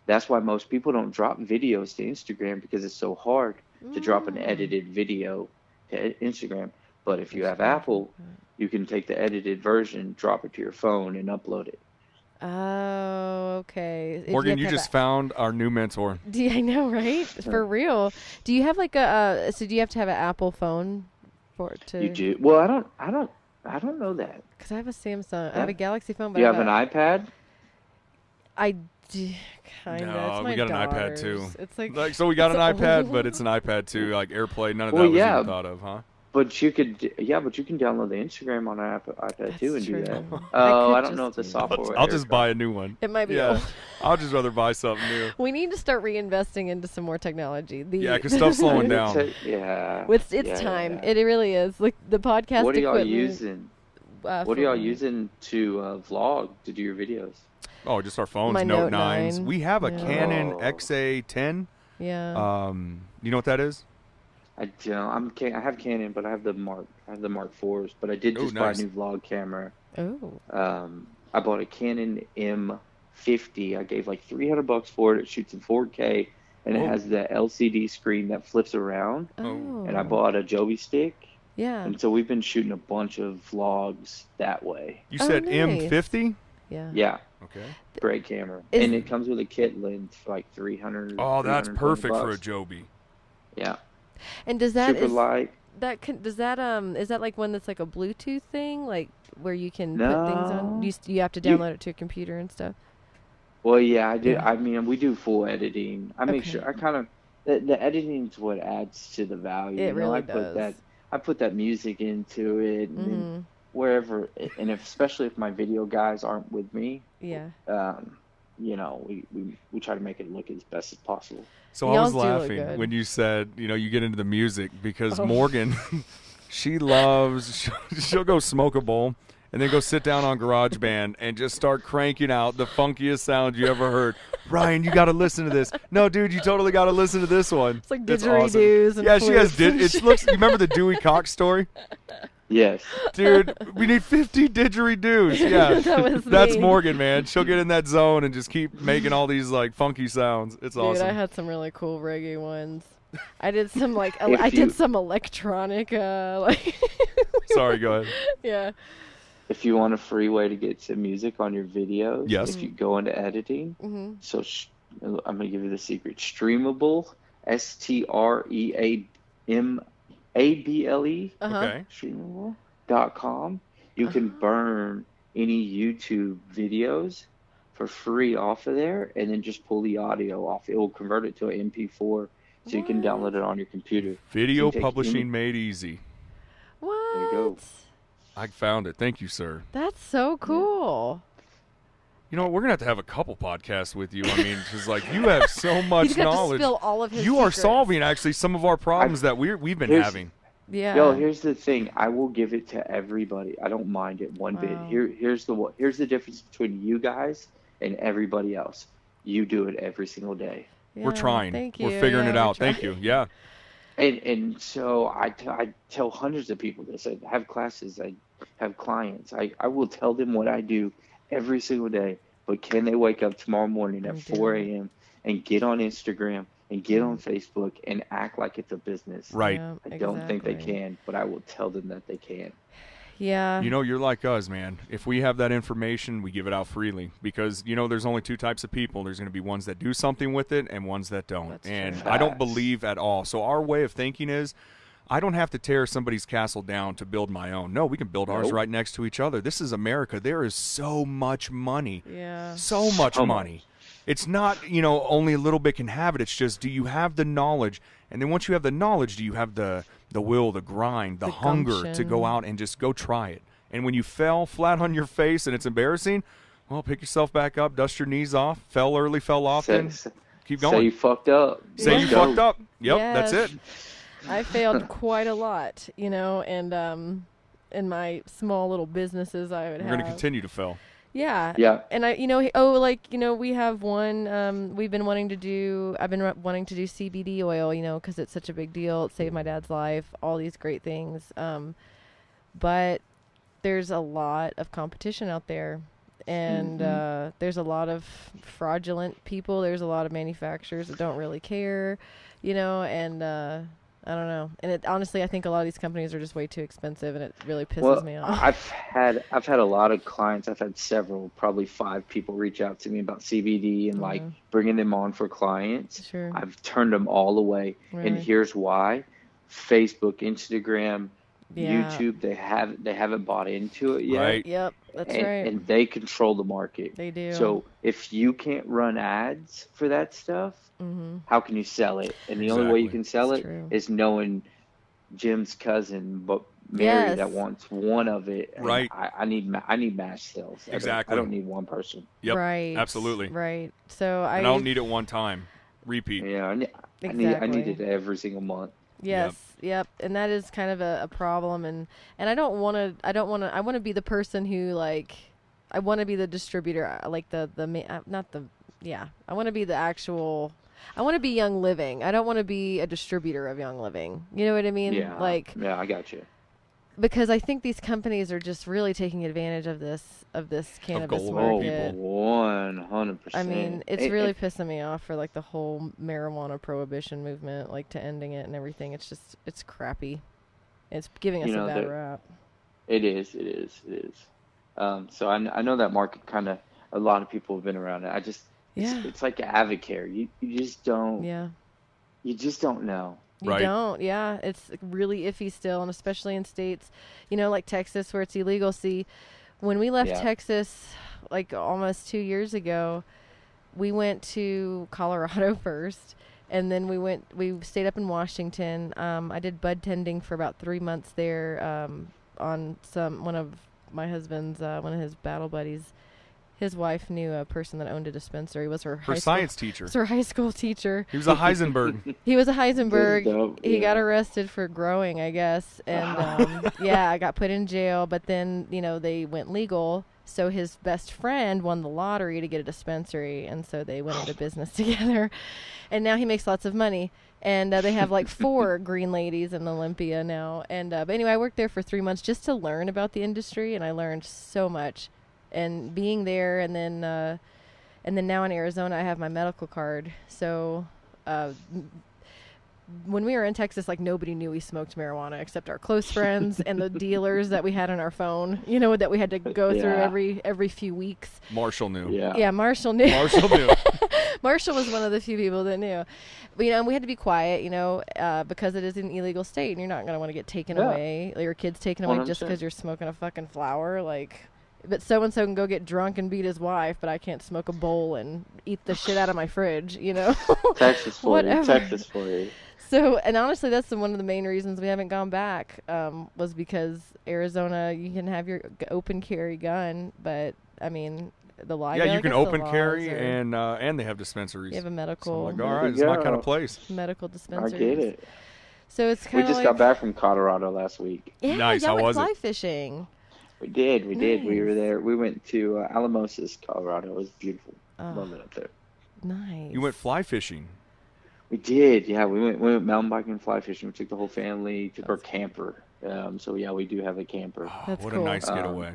that's why most people don't drop videos to Instagram, because it's so hard to drop an edited video to Instagram. But if you have Apple, you can take the edited version, drop it to your phone, and upload it. Oh, okay. If Morgan, have you to have just found our new mentor. I know, right? For real. Do you have like so do you have to have an Apple phone to? You do? Well, I don't know that. Because I have a Samsung. I have a Galaxy phone, but Do you I have an iPad? I do, kind of. No, It's my we got an iPad daughter's. too. It's like So we got an it's iPad, old. but it's an iPad too. Like AirPlay, none of Well, that was yeah. even thought of, huh? But you can download the Instagram on an iPad too and do That's that. true. Oh, I I could don't know if the just do software. I'll just buy a new one. It might be Yeah, old. I'll just rather buy something new. We need to start reinvesting into some more technology. Yeah, because stuff's slowing down. Yeah. It's yeah, time. yeah. It really is. Like the podcast. What are y'all equipment, using? What are y'all using to vlog, to do your videos? Oh, just our phones, My Note Note 9s. 9. We have a Yeah. Canon Oh. XA10. Yeah. You know what that is? I don't. I have Canon, but I have the Mark 4s. But I did Oh, just nice. buy a new vlog camera. Oh. I bought a Canon M50. I gave like $300 for it. It shoots in 4K, and it Whoa. has the LCD screen that flips around. Oh. And I bought a Joby stick. Yeah. And so we've been shooting a bunch of vlogs that way. You said nice. M50? Yeah. Yeah. Okay. Great camera. Is- And it comes with a kit lens for like 300. Oh, that's 320 perfect for a bucks. Joby. Yeah. And does that Super light. is that like one that's like a Bluetooth thing, like where you can put things on? You have to download it to your computer and stuff. Well, yeah, I do. Yeah. I mean, we do full editing. I make Okay. sure I kind of the editing is what adds to the value. It really I does. put that music into it, and then wherever, and especially if my video guys aren't with me, Yeah. we try to make it look as best as possible. So I Y'all's was do look laughing good. when you said, you get into the music because Oh. Morgan, she'll go smoke a bowl and then go sit down on GarageBand and just start cranking out the funkiest sound you ever heard. Ryan, you got to listen to this. No, dude, you totally got to listen to this one. It's like It's didgeridoos awesome. and Yeah, she has flutes and it looks. You remember the Dewey Cox story? Yes. Dude, we need 50 didgeridoos. Yeah, That was that's me. Morgan, man. She'll get in that zone and just keep making all these like funky sounds. It's Dude, awesome. I had some really cool reggae ones. I did some like If I you- did some electronic like Sorry, go ahead. yeah. If you want a free way to get to music on your videos, Yes. if you go into editing, Mhm. so I'm going to give you the secret. Streamable, STREAMABLE, Uh-huh. Okay. streamable.com. You can burn any YouTube videos for free off of there, and then just pull the audio off. It will convert it to an MP4, so you can download it on your computer. Video You take publishing made easy. What? There you go. I found it. Thank you, sir. That's so cool. You know what? We're gonna have to have a couple podcasts with you. I mean, because like you have so much He's got to knowledge. spill all of his You are secrets. solving actually some of our problems that we've been Here's- having. Yeah. Yo, here's the thing. I will give it to everybody. I don't mind it one bit. Wow. Here's the difference between you guys and everybody else. You do it every single day. We're Yeah, thank Thank We're you. figuring Yeah, it we're out. Thank trying. you. Yeah. And so I tell hundreds of people this. I have classes. I have clients. I will tell them what I do every single day. But can they wake up tomorrow morning at And 4 do it. a.m. and get on Instagram and get on Facebook and act like it's a business? Right. Yeah, I don't think they exactly. can, but I will tell them that they can. Yeah. You know, you're like us, man. If we have that information, we give it out freely because, there's only two types of people. There's going to be ones that do something with it and ones that don't. That's And true. I don't Facts. believe at all. So our way of thinking is I don't have to tear somebody's castle down to build my own. No, we can build ours Nope. right next to each other. This is America. There is so much money. Yeah. So much So money. much. It's not, only a little bit can have it. It's just, do you have the knowledge? And then once you have the knowledge, do you have the will, the grind, the The hunger to gumption. go out and just go try it? And when you fell flat on your face and it's embarrassing, well, pick yourself back up, dust your knees off, fell early, fell often, keep Say going. you fucked up. Say Let's you go. fucked up. Yep, that's Yes. it. I failed quite a lot, and in my small little businesses I would We're have. going to continue to fail. Yeah. Yeah. And we have one, we've been wanting to do, I've been wanting to do CBD oil, because it's such a big deal. It saved my dad's life, all these great things. But there's a lot of competition out there. And there's a lot of fraudulent people. There's a lot of manufacturers that don't really care, and I don't know. And honestly, I think a lot of these companies are just way too expensive, and it really pisses me off. I've had a lot of clients. I've had several, probably 5 people reach out to me about CBD and like bringing them on for clients. Sure. I've turned them all away, and Really? here's why: Facebook, Instagram, Yeah. YouTube. They haven't bought into it yet, Right. Yep, that's and, right. and they control the market. They do. So if you can't run ads for that stuff, how can you sell it? And the only way you Exactly. can sell It's it true. is knowing Jim's cousin, but Mary Yes. that wants one of it. And Right. I need mass sales. Exactly. I don't need one person. Yep. Right. Absolutely. Right. So And I don't need it one time. Repeat. Yeah, I need Exactly. it every single month. Yes. Yep. And that is kind of a problem, and I don't want to. I want to be the person who like. I want to be the distributor, like not the. Yeah. I want to be the actual. I want to be Young Living. I don't want to be a distributor of Young Living. You know what I mean? Yeah. Like, Yeah, I got you. because I think these companies are just really taking advantage of this cannabis gold market. people. 100%. I mean, it's really pissing me off for like the whole marijuana prohibition movement, like to ending it and everything. It's crappy. It's giving us a bad rap. It is. So I know that market kind of, a lot of people have been around it. It's like Avocare. You just don't. Yeah. You just don't know. You don't, yeah. It's really iffy still, and especially in states, like Texas where it's illegal. See, when we left Texas, like almost 2 years ago, we went to Colorado first, and then we stayed up in Washington. I did bud tending for about 3 months there on one of my husband's, one of his battle buddies. His wife knew a person that owned a dispensary. Was her science teacher. Was her high school teacher. He was a Heisenberg. He was a Heisenberg. He got arrested for growing, I guess, and I got put in jail. But then they went legal. So his best friend won the lottery to get a dispensary, and so they went into business together. And now he makes lots of money. And they have like 4 green ladies in Olympia now. And but anyway, I worked there for 3 months just to learn about the industry, and I learned so much. And being there, and then now in Arizona, I have my medical card. So when we were in Texas, like nobody knew we smoked marijuana except our close friends and the dealers that we had on our phone. That we had to go through every few weeks. Marshall knew. Yeah, Marshall knew. Marshall knew. Marshall was one of the few people that knew. But, and we had to be quiet, because it is an illegal state, and you're not going to want to get taken away, or your kids taken away 100%. Just because you're smoking a fucking flower, like. But so-and-so can go get drunk and beat his wife, but I can't smoke a bowl and eat the shit out of my fridge, Texas for you. So, and honestly, that's one of the main reasons we haven't gone back, was because Arizona, you can have your open carry gun, but, I mean, the law. Yeah, you can open carry, and they have dispensaries. You have a medical. So I'm like, all right, it's my kind of place. Medical dispensaries. I get it. So it's kind of We just got back from Colorado last week. Yeah, nice. Y'all How was fly it? Fishing. We did. We were there. We went to Alamosis, Colorado. It was beautiful. Love it up there. Nice. You went fly fishing. We did. Yeah, we went mountain biking and fly fishing. We took the whole family. Took our camper. So yeah, we do have a camper. That's what cool. a nice getaway.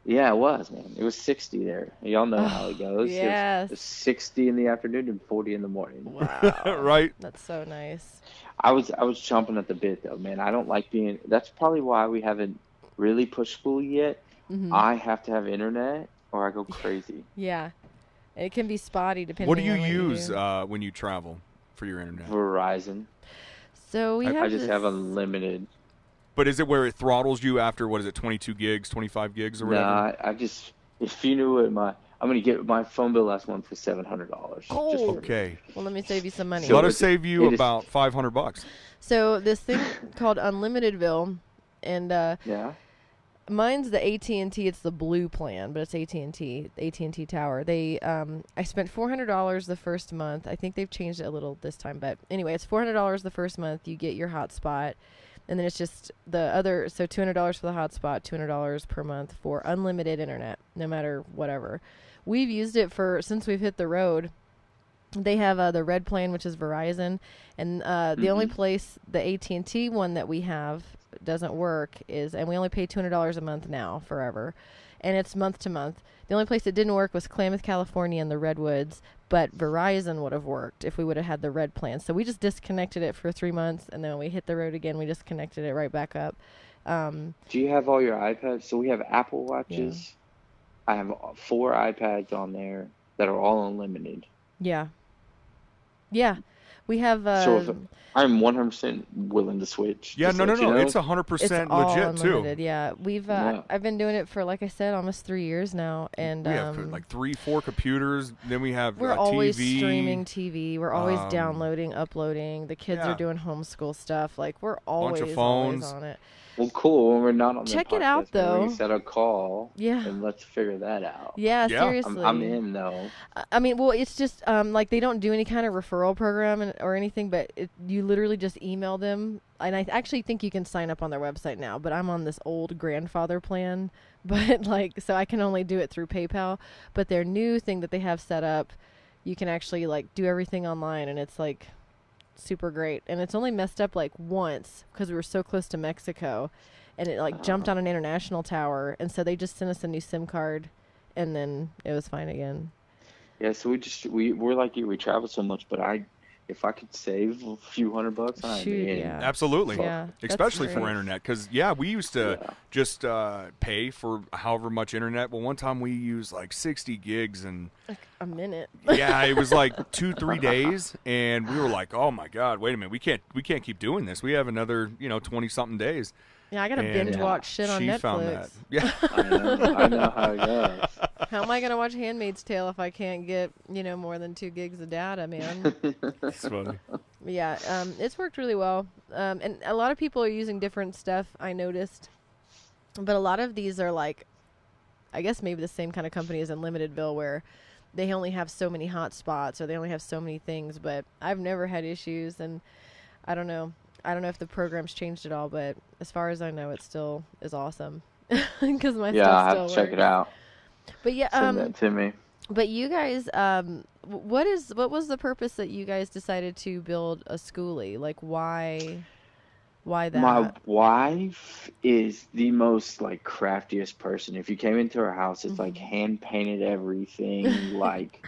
Yeah, it was, man. It was 60 there. Y'all know how it goes. Yes. It was 60 in the afternoon and 40 in the morning. Wow. Right. That's so nice. I was chomping at the bit though, man. I don't like being. That's probably why we haven't really pushed school yet. Mm-hmm. I have to have internet or I go crazy. Yeah. It can be spotty depending on what do you on use you when you travel for your internet? Verizon. So I just have unlimited. But is it where it throttles you after, 22 gigs, 25 gigs or whatever? Nah, I just, if you knew what I'm going to get, my phone bill last month was $700. Oh. Okay. Well, let me save you some money. So let us save you about $500. So this thing called Unlimitedville, and yeah. Mine's the AT&T. It's the blue plan, but it's AT&T, the AT&T tower. I spent $400 the first month. I think they've changed it a little this time, but anyway, it's $400 the first month. You get your hotspot, and then it's just the other. So $200 for the hotspot, $200 per month for unlimited internet, no matter whatever. We've used it since we've hit the road. They have the red plan, which is Verizon, and the only place the AT&T one that we have doesn't work and we only pay $200 a month now forever, and it's month to month. The only place that didn't work was Klamath, California and the Redwoods, but Verizon would have worked if we would have had the red plan. So we just disconnected it for 3 months, and then when we hit the road again, we disconnected it right back up. Do you have all your iPads? So we have Apple Watches. Yeah. I have 4 iPads on there that are all unlimited. Yeah. We have. So I'm 100% willing to switch. Yeah, no. It's 100% legit too. too. Yeah, I've been doing it for, like I said, almost 3 years now, and we have like 3-4 computers. Then we have we're TV. always streaming TV. We're always downloading, uploading. The kids are doing homeschool stuff. Like we're always on it. Well, cool. When we're not on Check the podcast, it out, though. We set a call. Yeah. And let's figure that out. Yeah. Seriously. I'm in, though. I mean, well, it's just like they don't do any kind of referral program or anything, but you literally just email them. And I actually think you can sign up on their website now, but I'm on this old grandfather plan. But so I can only do it through PayPal. But their new thing that they have set up, you can actually do everything online, and it's super great. And it's only messed up once because we were so close to Mexico, and it jumped on an international tower, and so they just sent us a new SIM card, and then it was fine again. Yeah, so we're like you. We travel so much, but if I could save a few $100, I'm in. Yeah. Absolutely. Yeah, especially that's for internet. Because, we used to just pay for however much internet. Well, one time we used like 60 gigs and like a minute. yeah, it was like 2-3 days. And we were like, oh, my God, wait a minute. We can't keep doing this. We have another, 20-something days. Yeah, I got to binge watch shit on Netflix. She found that. Yeah. I know how it goes. How am I going to watch Handmaid's Tale if I can't get, more than 2 gigs of data, man? That's funny. Yeah, it's worked really well. And a lot of people are using different stuff, I noticed. But a lot of these are like, I guess maybe the same kind of company as Unlimitedville, where they only have so many hotspots or they only have so many things. But I've never had issues, and I don't know. I don't know if the program's changed at all, but as far as I know, it still is awesome. Because my stuff I still have to check it out. But yeah, send that to me. But you guys, what was the purpose that you guys decided to build a schoolie? Like, why that? My wife is the most like craftiest person. If you came into her house, it's like hand painted everything. Like,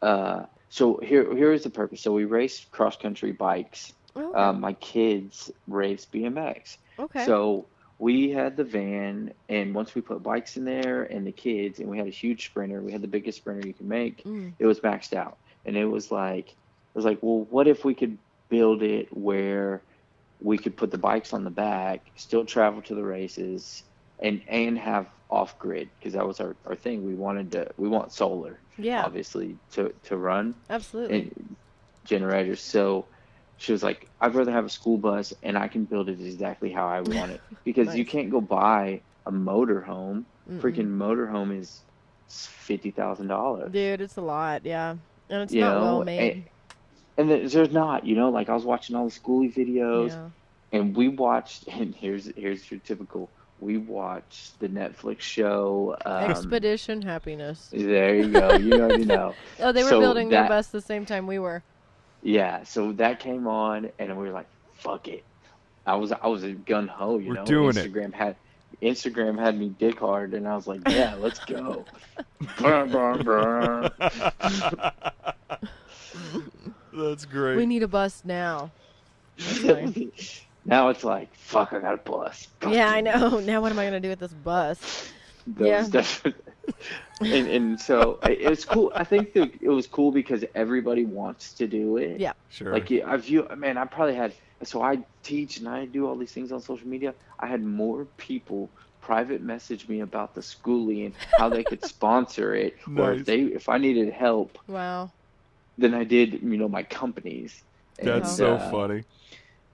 so here is the purpose. So we race cross country bikes. Okay. My kids race BMX. Okay. So we had the van, and once we put bikes in there and the kids, and we had a huge sprinter. We had the biggest sprinter you can make. It was maxed out, and it was like, well, what if we could build it where we could put the bikes on the back, still travel to the races, and have off grid, because that was our thing. We want solar, obviously to run, absolutely, and generators. So she was like, I'd rather have a school bus, and I can build it exactly how I want it. Because you can't go buy a motorhome. Freaking motorhome is $50,000. Dude, it's a lot, yeah. And it's not well made. And there's not, like I was watching all the schoolie videos, and we watched, and here's your typical, we watched the Netflix show. Expedition Happiness. There you go. You already know. Oh, they were building their bus the same time we were. Yeah, so that came on, and we were like, "Fuck it!" I was a gun ho, We're doing Instagram had me dick hard, and I was like, "Yeah, let's go." That's great. We need a bus now. Now it's like, fuck, I got a bus. Yeah, I know. Now what am I gonna do with this bus? And so it was cool. I think it was cool because everybody wants to do it. Yeah, sure. Like I probably had. So I teach and I do all these things on social media. I had more people private message me about the schoolie and how they could sponsor it, nice. Or if I needed help. Wow. Than I did, my companies. That's so funny.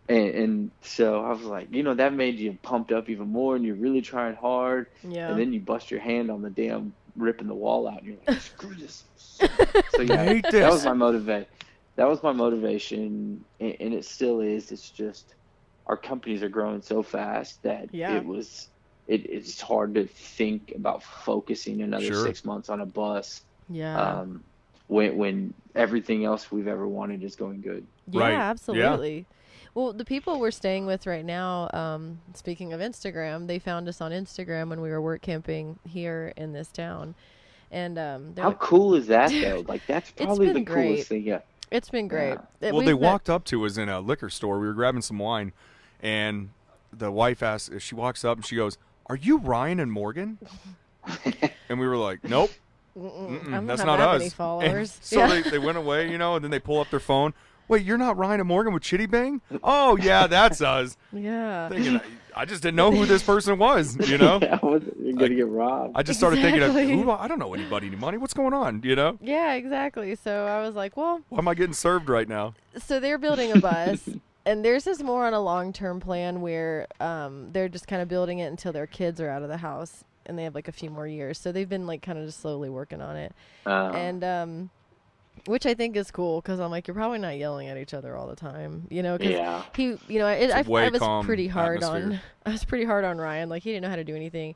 And so I was like, that made you pumped up even more, and you're really trying hard. Yeah. And then you bust your hand on the damn ripping the wall out, and you're like, screw this. So I hate this. That was my motivation. That was my motivation, and it still is. It's just our companies are growing so fast that it's hard to think about focusing another 6 months on a bus. Yeah. When everything else we've ever wanted is going good. Yeah, right. Absolutely. Yeah. Well, the people we're staying with right now, speaking of Instagram, they found us on Instagram when we were work camping here in this town. And how cool is that, though? Like, that's probably the coolest thing. Yeah. It's been great. Yeah. Well, they walked up to us in a liquor store. We were grabbing some wine, and the wife asked, she walks up and she goes, "Are you Ryan and Morgan?" And we were like, "Nope. That's not us." Many followers. And so they went away, and then they pull up their phone. Wait, you're not Ryan and Morgan with Chitty Bang? Oh, yeah, that's us. Yeah. Thinking, I just didn't know who this person was, You're going to get robbed. I just started thinking, I don't know anybody any money. What's going on, Yeah, exactly. So I was like, well. Why am I getting served right now? So they're building a bus, and theirs is more on a long-term plan where they're just kind of building it until their kids are out of the house, and they have like a few more years. So they've been like kind of just slowly working on it. And which I think is cool, because I'm like, you're probably not yelling at each other all the time, because he, I was pretty hard on Ryan. Like, he didn't know how to do anything.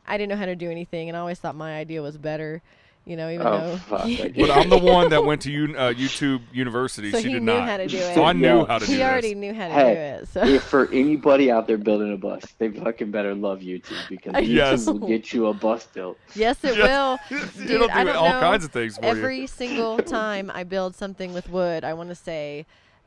I didn't know how to do anything, and I always thought my idea was better. You know, even though. But I'm the one that went to YouTube University. So she he did knew not. how to do it. So I knew how to do it. He already knew how to do it. So. If for anybody out there building a bus, they fucking better love YouTube because YouTube will get you a bus built. Yes, it will. Dude, It'll do I don't all know. kinds of things for Every you. single time I build something with wood, I want to say,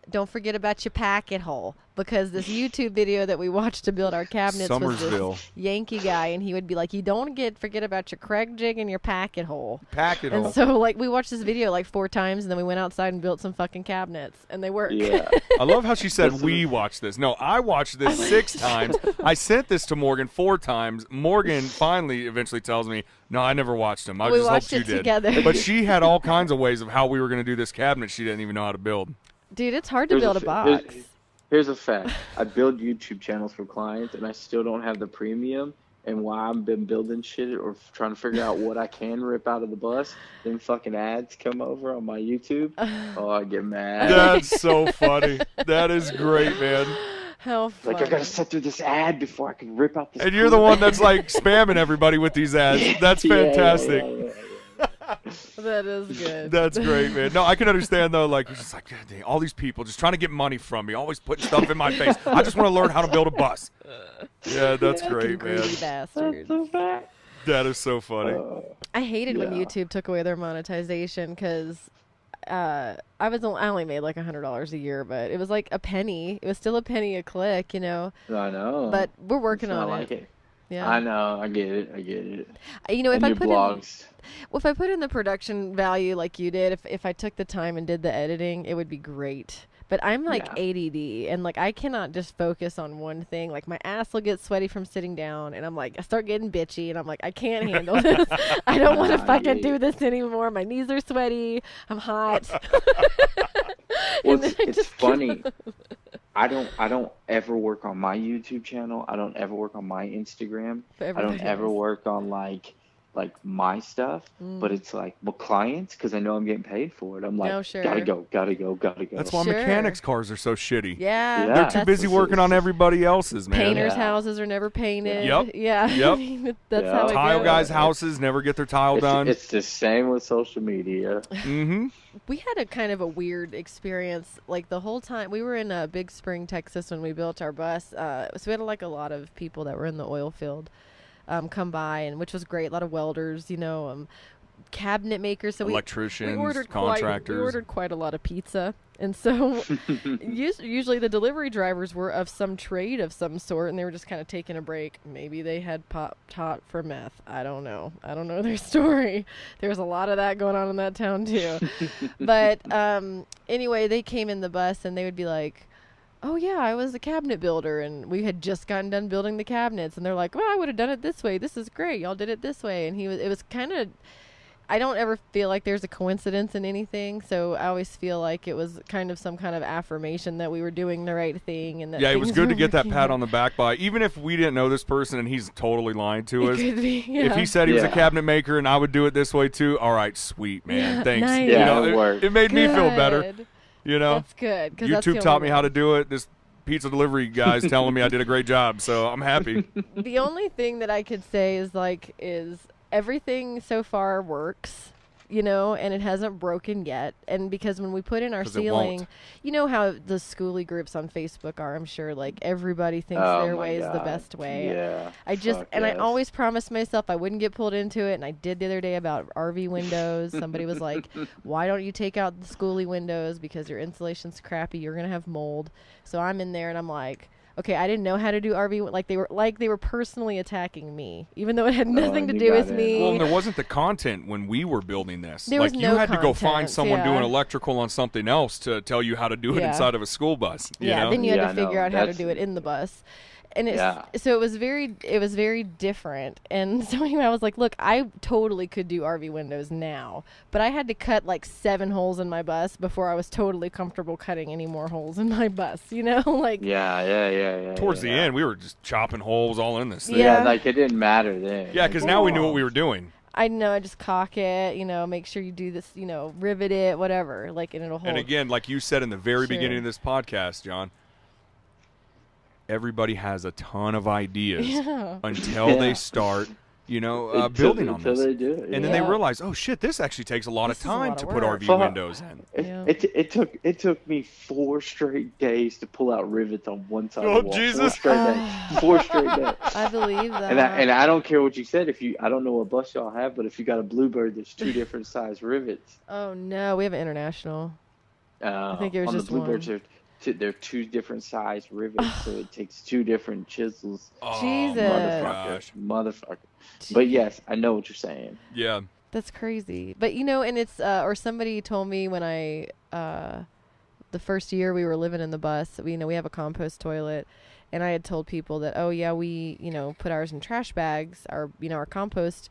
don't forget about your packet hole, because this YouTube video that we watched to build our cabinets was this Yankee guy, and he would be like, you don't forget about your Craig jig and your packet hole. And so like we watched this video like 4 times, and then we went outside and built some fucking cabinets, and they work. Yeah. I love how she said we watched this. No, I watched this 6 times. I sent this to Morgan 4 times. Morgan finally eventually tells me, no, I never watched them. I just hoped you did. Together. But she had all kinds of ways of how we were going to do this cabinet she didn't even know how to build. Dude, it's hard to build a box. Here's a fact. I build YouTube channels for clients, and I still don't have the premium. And while I've been building shit or trying to figure out what I can rip out of the bus, then fucking ads come over on my YouTube. Oh, I get mad. That's so funny. That is great, man. How funny. Like, I gotta sit through this ad before I can rip out this. And you're the one that's like spamming everybody with these ads. That's fantastic. Yeah. That is good. That's great, man. No, I can understand though. Like, it's just like, God dang, all these people just trying to get money from me, always putting stuff in my face. I just want to learn how to build a bus. Yeah, that's great, man. Bastards. That is so funny. I hated when YouTube took away their monetization because I only made like $100 a year, but it was like a penny. It was still a penny a click, you know. I know. But we're working on it. Yeah. I know. I get it. You know, if I put blogs. if I put in the production value like you did, if I took the time and did the editing, it would be great. But I'm like ADD, and like I cannot just focus on one thing. Like my ass will get sweaty from sitting down, and I'm like, I start getting bitchy, and I'm like, I can't handle this. I don't want to fucking do this anymore. My knees are sweaty. I'm hot. Well, it's funny. I don't ever work on my YouTube channel. I don't ever work on my Instagram. I don't ever work on like my stuff, but it's like clients, because I know I'm getting paid for it. I'm like, gotta go. That's why mechanics' cars are so shitty. Yeah. They're too busy working on everybody else's, man. Painters' houses are never painted. Yep. Yeah. Yep. I mean, that's how it Tile goes. guys' houses never get their tile done. It's the same with social media. Mm-hmm. We had a kind of a weird experience. Like the whole time we were in Big Spring, Texas, when we built our bus. So we had like a lot of people that were in the oil field come by, and which was great. A lot of welders, you know, cabinet makers. So electricians, contractors. We ordered quite a lot of pizza, and so usually the delivery drivers were of some trade of some sort, and they were just kind of taking a break. Maybe they had popped hot for meth. I don't know their story. There's a lot of that going on in that town too. But anyway, they came in the bus, and they would be like, oh yeah, I was a cabinet builder, and we had just gotten done building the cabinets, and they're like, well, I would have done it this way. This is great. Y'all did it this way. And it was kind of, I don't ever feel like there's a coincidence in anything. So I always feel like it was kind of some kind of affirmation that we were doing the right thing. And that it was good to get that pat on the back by, even if we didn't know this person and he's totally lying to us. If he said he was a cabinet maker and I would do it this way too, all right, sweet, man. Thanks. Nice. You know, it made me feel better. You know, that's good. YouTube taught me how to do it. This pizza delivery guy's telling me I did a great job, so I'm happy. The only thing that I could say is everything so far works, you know, and it hasn't broken yet. And because when we put in our ceiling, you know how the schooly groups on Facebook are, I'm sure, like everybody thinks their way is the best way. Yeah. I always promised myself I wouldn't get pulled into it, and I did the other day about RV windows. Somebody was like, why don't you take out the schooly windows, because your insulation's crappy, you're going to have mold. So I'm in there and I'm like, okay, I didn't know how to do RV. They were personally attacking me, even though it had nothing to do with me. Well, and there wasn't the content when we were building this. There was no you had to go find content, someone doing electrical on something else to tell you how to do it inside of a school bus. You know? Then you had to figure out how to do it in the bus. And so it was very different. And so anyway, I was like, look, I totally could do RV windows now, but I had to cut like 7 holes in my bus before I was totally comfortable cutting any more holes in my bus, you know? Like Towards the end, we were just chopping holes all in this thing. Yeah, like it didn't matter then. Yeah, because now we knew what we were doing. I know, I just caulk it, you know, make sure you do this, you know, rivet it, whatever, like, and it'll hold. And again, like you said in the very beginning of this podcast, John, everybody has a ton of ideas until they start building on until this. they do it. And then they realize, oh shit, this actually takes a lot of time to put RV windows in. It took me 4 straight days to pull out rivets on one side of the wall. Jesus. 4 straight days. I believe that. And I don't care what you said. I don't know what bus y'all have, but if you got a Bluebird, there's 2 different size rivets. Oh no, we have an international. I think it was on just the Bluebirds, one. They're 2 different size rivets, so it takes 2 different chisels. Oh, Jesus. Motherfucker. But yes, I know what you're saying. Yeah. That's crazy. But and it's or somebody told me when I the first year we were living in the bus, we have a compost toilet, and I had told people that, oh yeah, we put ours in trash bags, our compost,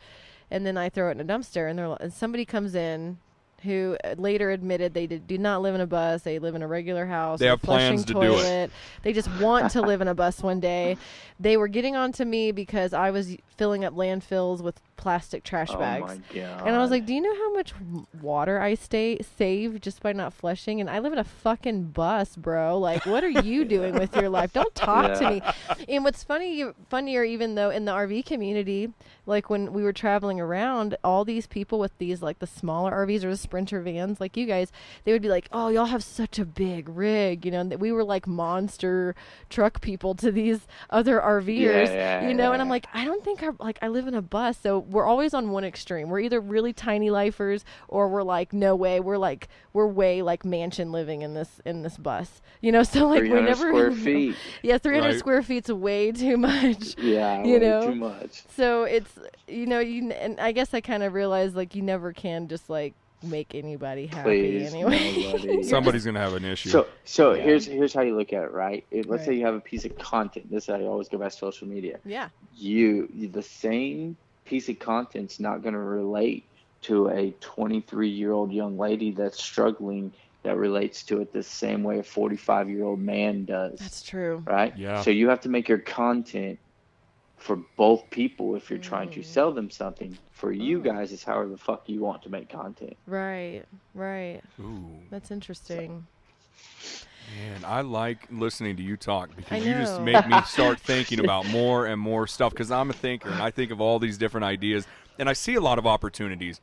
and then I throw it in a dumpster, and somebody comes in who later admitted they do not live in a bus. They live in a regular house. They have plans to do it. They just want to live in a bus one day. They were getting on to me because I was filling up landfills with plastic trash bags. Oh my God. And I was like, do you know how much water I save just by not flushing? And I live in a fucking bus, bro. Like, what are you doing with your life? Don't talk to me. And what's funnier, even though in the RV community, like when we were traveling around, all these people with these, like the smaller RVs or the Sprinter vans, like you guys, they would be like, oh, y'all have such a big rig. And we were like monster truck people to these other RVers, and I'm like, I don't think I live in a bus. So we're always on one extreme. We're either really tiny lifers, or we're like, no way, we're way like mansion living in this bus. So like we're never square feet. Yeah, 300 square feet's way too much. Yeah, way too much. So it's and I guess I kind of realized like you never can just like make anybody happy anyway. Somebody's gonna have an issue. So here's how you look at it, right? Let's say you have a piece of content. This is how you always go by social media. Yeah. The same piece of content's not gonna relate to a 23-year-old young lady that's struggling that relates to it the same way a 45-year-old man does. That's true. Right? Yeah. So you have to make your content for both people if you're trying to sell them something. For you guys, it's however the fuck you want to make content. Right. Ooh. That's interesting. Man, I like listening to you talk because you just make me start thinking about more and more stuff, because I'm a thinker and I think of all these different ideas and I see a lot of opportunities.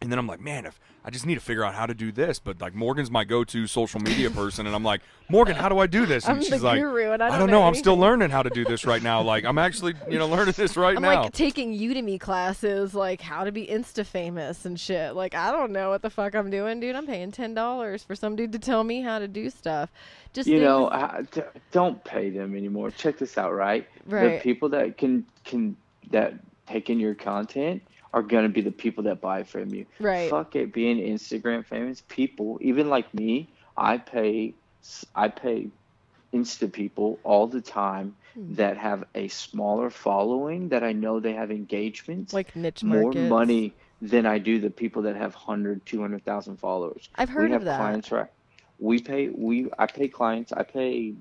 And then I'm like, man, if I just need to figure out how to do this. But like Morgan's my go-to social media person, and I'm like, Morgan, how do I do this? And I'm she's the like, guru, and I don't know. I'm still learning how to do this right now. Like I'm actually, learning this right now. I'm like taking Udemy classes, like how to be Insta famous and shit. Like I don't know what the fuck I'm doing, dude. I'm paying $10 for some dude to tell me how to do stuff. Just don't pay them anymore. Check this out, right? Right. The people that can that take in your content are going to be the people that buy from you. Right. Fuck it, being Instagram famous. People, even like me, I pay Insta people all the time that have a smaller following that I know they have engagements. Like niche more markets. money than I do the people that have 100, 200,000 followers. I've heard of that. Clients, right? I pay clients. I pay,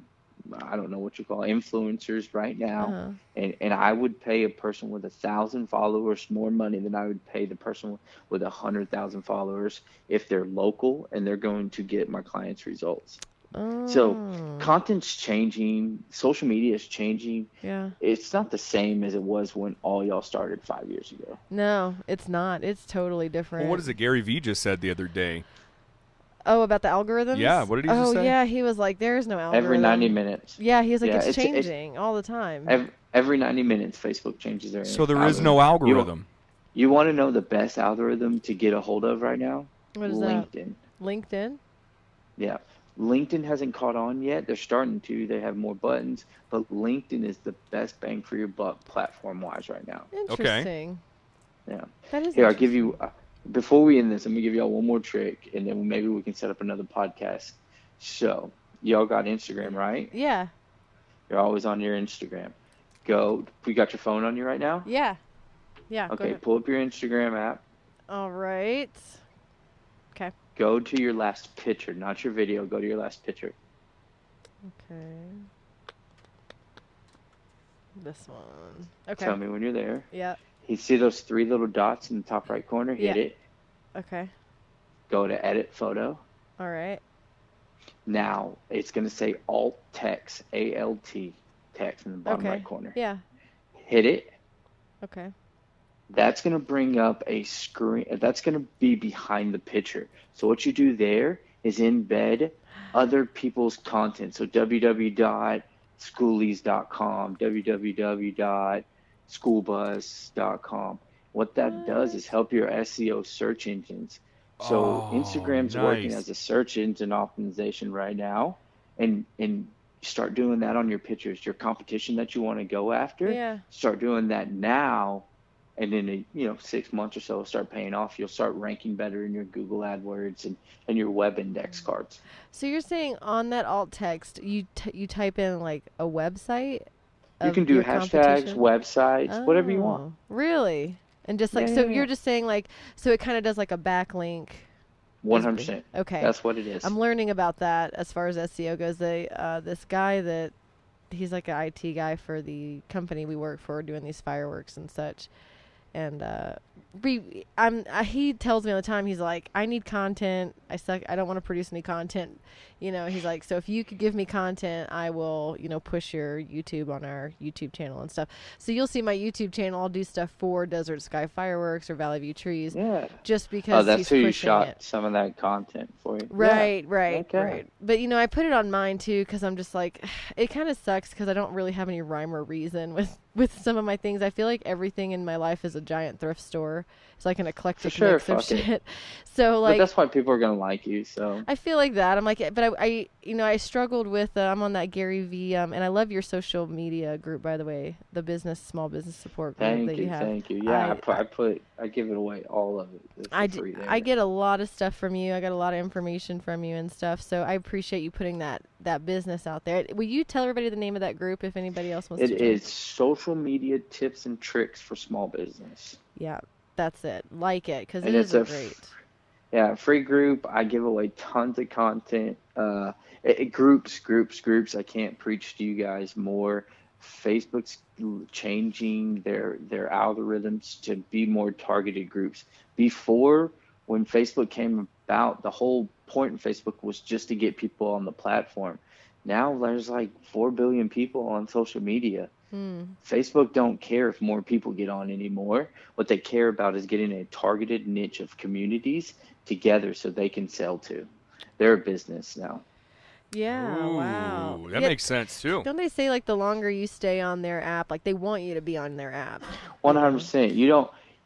I don't know what you call influencers right now, and I would pay a person with 1,000 followers more money than I would pay the person with 100,000 followers if they're local and they're going to get my clients' results. So content's changing, social media is changing. Yeah, it's not the same as it was when all y'all started 5 years ago. No, it's not. It's totally different. Well, what is it Gary Vee just said the other day? Oh, about the algorithms? Yeah, what did he just say? Oh, yeah, he was like, there's no algorithm. Every 90 minutes. Yeah, he was like, it's changing all the time. Every 90 minutes, Facebook changes their So there is no algorithm. You want to know the best algorithm to get a hold of right now? What is LinkedIn. that? LinkedIn? Yeah. LinkedIn hasn't caught on yet. They're starting to. They have more buttons. But LinkedIn is the best bang for your buck platform-wise right now. Interesting. Okay. Yeah. That is Here, I'll give you... before we end this, I'm going to give y'all one more trick, and then maybe we can set up another podcast. So, y'all got Instagram, right? Yeah. You're always on your Instagram. We got your phone on you right now? Yeah. Yeah, okay, pull up your Instagram app. All right. Okay. Go to your last picture, not your video. Go to your last picture. Okay. This one. Okay. Tell me when you're there. Yeah. You see those 3 little dots in the top right corner? Hit it. Okay. Go to edit photo. All right. Now, it's going to say alt text, ALT text in the bottom right corner. Yeah. Hit it. Okay. that's going to bring up a screen. That's going to be behind the picture. So what you do there is embed other people's content. So www.schoolies.com, www.schoolbus.com. What that does is help your SEO search engines. So Oh, Instagram's working nice. as a search engine optimization right now, and start doing that on your pictures. Your competition that you want to go after, Yeah. start doing that now, and in 6 months or so, it'll start paying off. You'll start ranking better in your Google AdWords and your web index cards. So you're saying on that alt text, you type in like a website You of can do your hashtags, competition? websites, whatever you want. Oh, really? And just Yeah, like, yeah, so yeah. you're just saying like, so it kind of does like a backlink. 100%. Okay. That's what it is. I'm learning about that as far as SEO goes. This guy that he's like an IT guy for the company we work for, doing these fireworks and such. And he tells me all the time, he's like, I need content. I suck. I don't want to produce any content. He's like, so if you could give me content, I will, push your YouTube on our YouTube channel and stuff. So you'll see my YouTube channel. I'll do stuff for Desert Sky Fireworks or Valley View Trees. Yeah. Just because that's he's who you pushing shot it. some of that content for you. Right, Yeah. right, Okay. right. But, I put it on mine, too, because I'm just like, it kind of sucks because I don't really have any rhyme or reason with some of my things. I feel like everything in my life is a giant thrift store. It's like an eclectic mix of shit. So, like, but that's why people are going to like you, so. I feel like that. I'm like, but I struggled with, I'm on that Gary V, and I love your social media group, by the way, the small business support group that you have. Thank you. Yeah, I give it away, all of it. It's for free there. I get a lot of stuff from you. I got a lot of information from you and stuff. So I appreciate you putting that business out there. Will you tell everybody the name of that group if anybody else wants to join? It is Social Media Tips and Tricks for Small Business. Yeah, that's it. Like it, because it And is it's great. Yeah, free group. I give away tons of content. Groups. I can't preach to you guys more. Facebook's changing their algorithms to be more targeted groups. Before, when Facebook came about, the whole point of Facebook was just to get people on the platform. Now there's like 4 billion people on social media. Facebook don't care if more people get on anymore. What they care about is getting a targeted niche of communities together so they can sell to. They're a business now. Yeah, Ooh, wow. That makes sense, too. Don't they say, like, the longer you stay on their app, like, they want you to be on their app? 100%.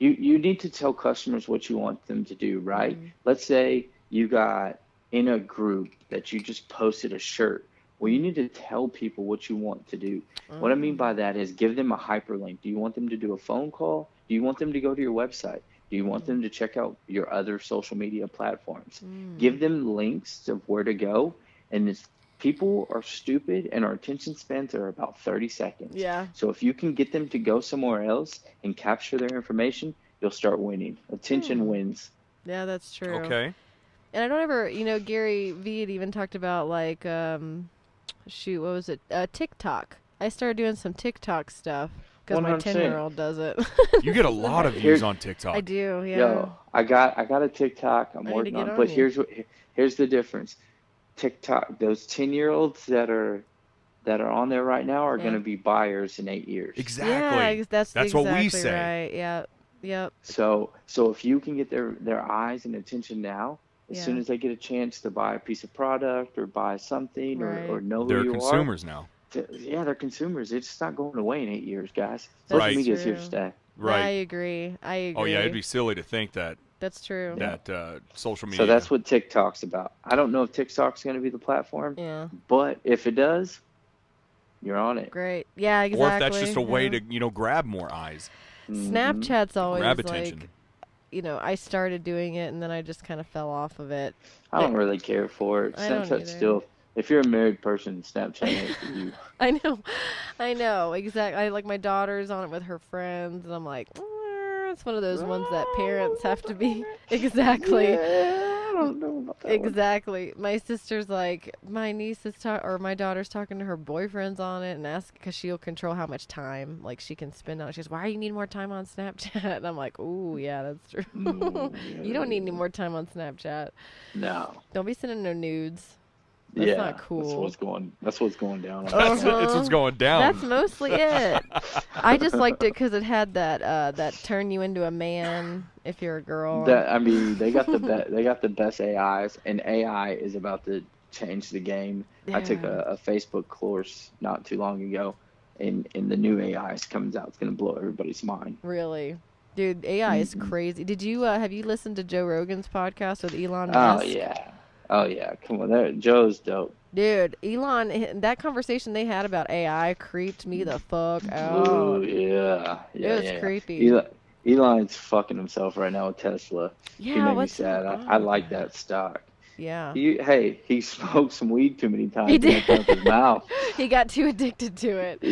You need to tell customers what you want them to do, right? Let's say you got in a group that you just posted a shirt. Well, you need to tell people what you want to do. What I mean by that is give them a hyperlink. Do you want them to do a phone call? Do you want them to go to your website? Do you want them to check out your other social media platforms? Give them links of where to go. And people are stupid, and our attention spans are about 30 seconds. Yeah. So if you can get them to go somewhere else and capture their information, you'll start winning. Attention wins. Yeah, that's true. Okay. And I don't ever, Gary V had even talked about, like, what was it? TikTok. I started doing some TikTok stuff because my 10-year-old does it. You get a lot of views on TikTok. I do, yeah. Yo, I got a TikTok. I'm I need working to get on, on but you. here's the difference. TikTok, those 10-year-olds that are on there right now are going to be buyers in 8 years. Exactly. Yeah, that's what we exactly say. Right. Yeah. Yep. So if you can get their eyes and attention now, as soon as they get a chance to buy a piece of product or buy something or know who They're you consumers now. Yeah, they're consumers. It's not going away in 8 years, guys. That's Social media is here true. to stay. Right. I agree. Oh, yeah, it'd be silly to think that That's true. social media. So that's what TikTok's about. I don't know if TikTok's going to be the platform, but if it does, you're on it. Great. Yeah, exactly. Or if that's just a way to, grab more eyes. Snapchat's always Grab attention. I started doing it and then I just kind of fell off of it. I don't really care for it. I don't Snapchat's either. still, if you're a married person, Snapchat ain't for you. I know, exactly. Like my daughter's on it with her friends, and I'm like, it's one of those ones that parents have to be. Exactly. Yeah, I don't know about that one. Exactly. My sister's like, my niece is or my daughter's talking to her boyfriends on it and ask because she'll control how much time like she can spend on it. She goes, why do you need more time on Snapchat? And I'm like, ooh, yeah, that's true. You don't need any more time on Snapchat. No. Don't be sending no nudes. That's not cool. That's what's going down. That's what's going down. That's mostly it. I just liked it because it had that turn you into a man if you're a girl. They got the best AIs, and AI is about to change the game. Yeah. I took a Facebook course not too long ago, and the new AI comes out. It's gonna blow everybody's mind. Really? Dude, AI is crazy. Did you have you listened to Joe Rogan's podcast with Elon Musk? Oh yeah, come on, Joe's dope. Dude, Elon, that conversation they had about AI creeped me the fuck out. Oh yeah, it was creepy. Elon's fucking himself right now with Tesla. Yeah, he made me sad. I like that stock. Yeah. He smoked some weed too many times. He did. Out his mouth. He got too addicted to it.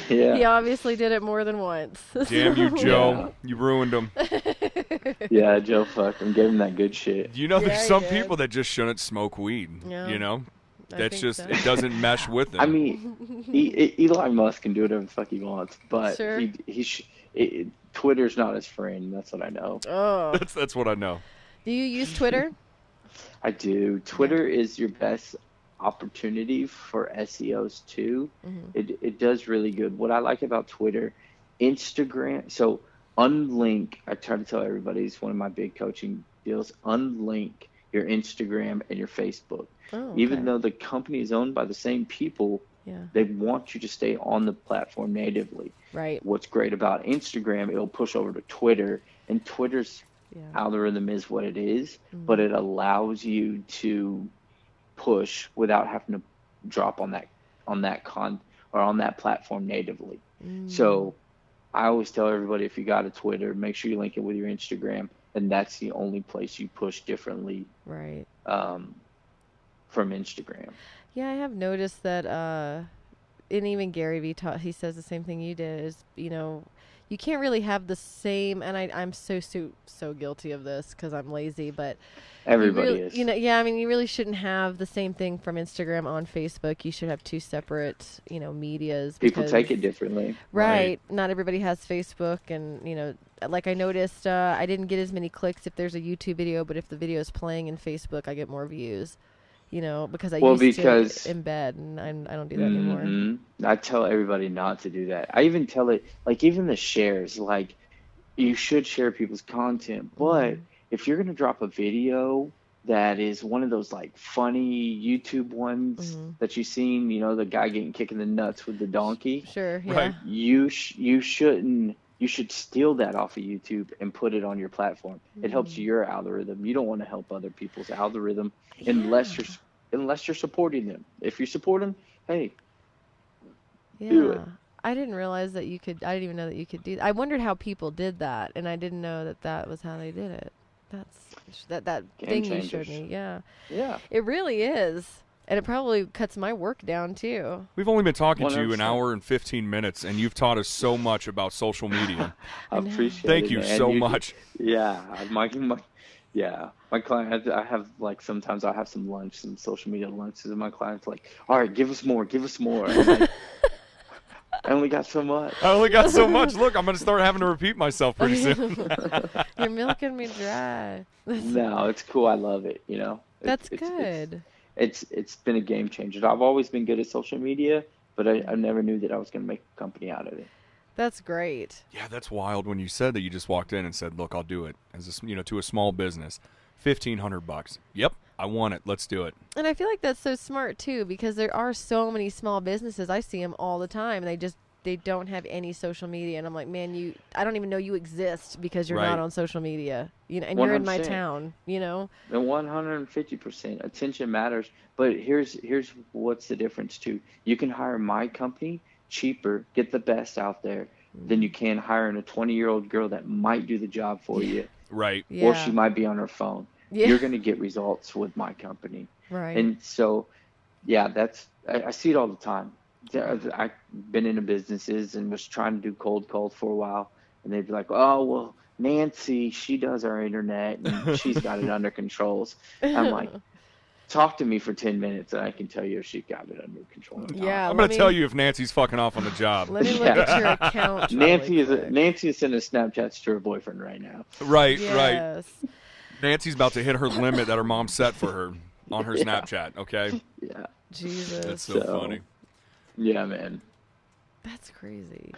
Yeah. He obviously did it more than once. Damn you, Joe. Yeah. You ruined him. Yeah, Joe fucked him. Gave him that good shit. You know, there's some people that just shouldn't smoke weed. Yeah. You know? That's just, it doesn't mesh with them. I mean, Elon Musk can do whatever the fuck he wants, but sure. Twitter's not his friend. That's what I know. Oh. That's what I know. Do you use Twitter? I do. Twitter is your best opportunity for SEOs too. Mm-hmm. It does really good. What I like about Twitter, Instagram, so unlink, I try to tell everybody, it's one of my big coaching deals, unlink your Instagram and your Facebook. Oh, okay. Even though the company is owned by the same people, they want you to stay on the platform natively. Right. What's great about Instagram, it'll push over to Twitter, and Twitter's algorithm is what it is, but it allows you to push without having to drop on that platform natively. So I always tell everybody, if you got a Twitter, make sure you link it with your Instagram, and that's the only place you push differently. Right. From Instagram. Yeah, I have noticed that, and even Gary Vee he says the same thing you did, is, you know, you can't really have the same, and I'm so guilty of this because I'm lazy, but everybody is. You know, yeah, I mean, you really shouldn't have the same thing from Instagram on Facebook. You should have two separate, you know, medias. People take it differently. Right. Not everybody has Facebook, and, you know, like I noticed, I didn't get as many clicks if there's a YouTube video, but if the video is playing in Facebook, I get more views. You know, because I used to embed, and I don't do that anymore. I tell everybody not to do that. I even tell it, like, even the shares, like, you should share people's content, but if you're going to drop a video that is one of those, like, funny YouTube ones that you've seen, you know, the guy getting kicked in the nuts with the donkey. Sure, yeah. Right. You shouldn't. You should steal that off of YouTube and put it on your platform. It helps your algorithm. You don't want to help other people's algorithm unless you're supporting them. If you support them, hey, do it. I didn't realize that you could. I didn't even know that you could do that. I wondered how people did that, and I didn't know that was how they did it. That thing you showed me. Yeah. Yeah. It really is. And it probably cuts my work down, too. We've only been talking 100%. To you an hour and 15 minutes, and you've taught us so much about social media. I appreciate it. Thank you so much. Yeah. My client, I have, like, sometimes I have some social media lunches, and my client's like, all right, give us more. I'm like, I only got so much. Look, I'm going to start having to repeat myself pretty soon. You're milking me dry. No, it's cool. I love it, you know. That's good. It's been a game changer. I've always been good at social media, but I never knew that I was going to make a company out of it. That's great. Yeah, that's wild when you said that you just walked in and said, look, I'll do it to a small business. $1,500. Yep, I want it. Let's do it. And I feel like that's so smart, too, because there are so many small businesses. I see them all the time, and they don't have any social media, and I'm like, man, I don't even know you exist because you're not on social media, you know, and 100%. You're in my town, you know. And 150% attention matters, but here's what's the difference too. You can hire my company cheaper, get the best out there than you can hiring a 20-year-old girl that might do the job for you, right? Yeah. Or she might be on her phone. Yeah. You're going to get results with my company, right? And so, yeah, I see it all the time. I've been into businesses and was trying to do cold calls for a while, and they'd be like, oh, well, Nancy, she does our internet, and she's got it under controls. I'm like, talk to me for 10 minutes, and I can tell you if she got it under control. Yeah, I'm going to tell you if Nancy's fucking off on the job. Let me look at your account. Nancy is sending Snapchats to her boyfriend right now. Right, yes. right. Nancy's about to hit her limit that her mom set for her. on her Snapchat, okay? Yeah. Jesus. That's so funny. Yeah, man. That's crazy.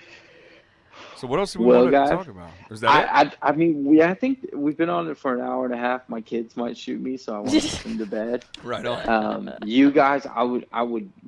So what else do we want guys, to talk about? Is that it? I mean, I think we've been on it for an hour and a half. My kids might shoot me, so I want to put them to bed. Right on. You guys, I would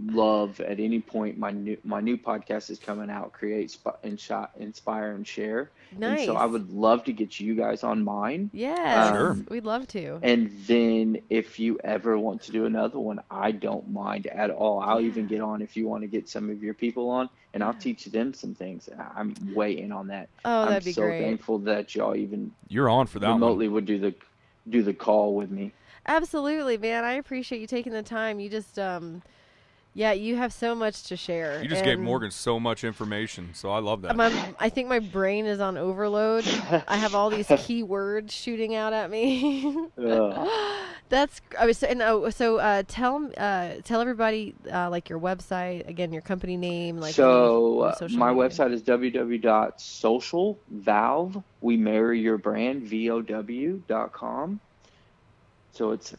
love at any point. My new podcast is coming out. Create, inspire, and share. Nice. And so I would love to get you guys on mine. Yeah, Sure. We'd love to. And then if you ever want to do another one, I don't mind at all. I'll even get on if you want to get some of your people on, and I'll teach them some things. I'm way in on that. Oh, that'd be I'm so great. thankful that y'all even You're on for that remotely one. would do the call with me. Absolutely, man. I appreciate you taking the time. You just, you have so much to share. You just gave Morgan so much information, so I love that. I think my brain is on overload. I have all these keywords shooting out at me. That's tell everybody like your website again, your company name, like so social my media. website is www.social we marry your brand VOW.com. So it's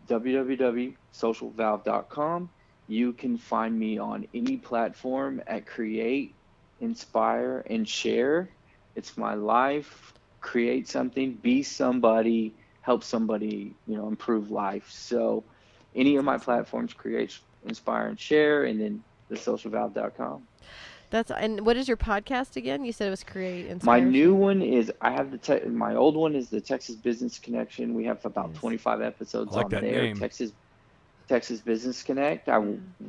www.socialvalve.com. You can find me on any platform at Create, Inspire, and Share. It's my life. Create something, be somebody, help somebody, improve life. So any of my platforms, Create, Inspire, and Share, and then thesocialvalve.com. And what is your podcast again? You said it was Create, Inspire. My new one is my old one is the Texas Business Connection. We have about 25 episodes on there. Name. Texas Business Connect.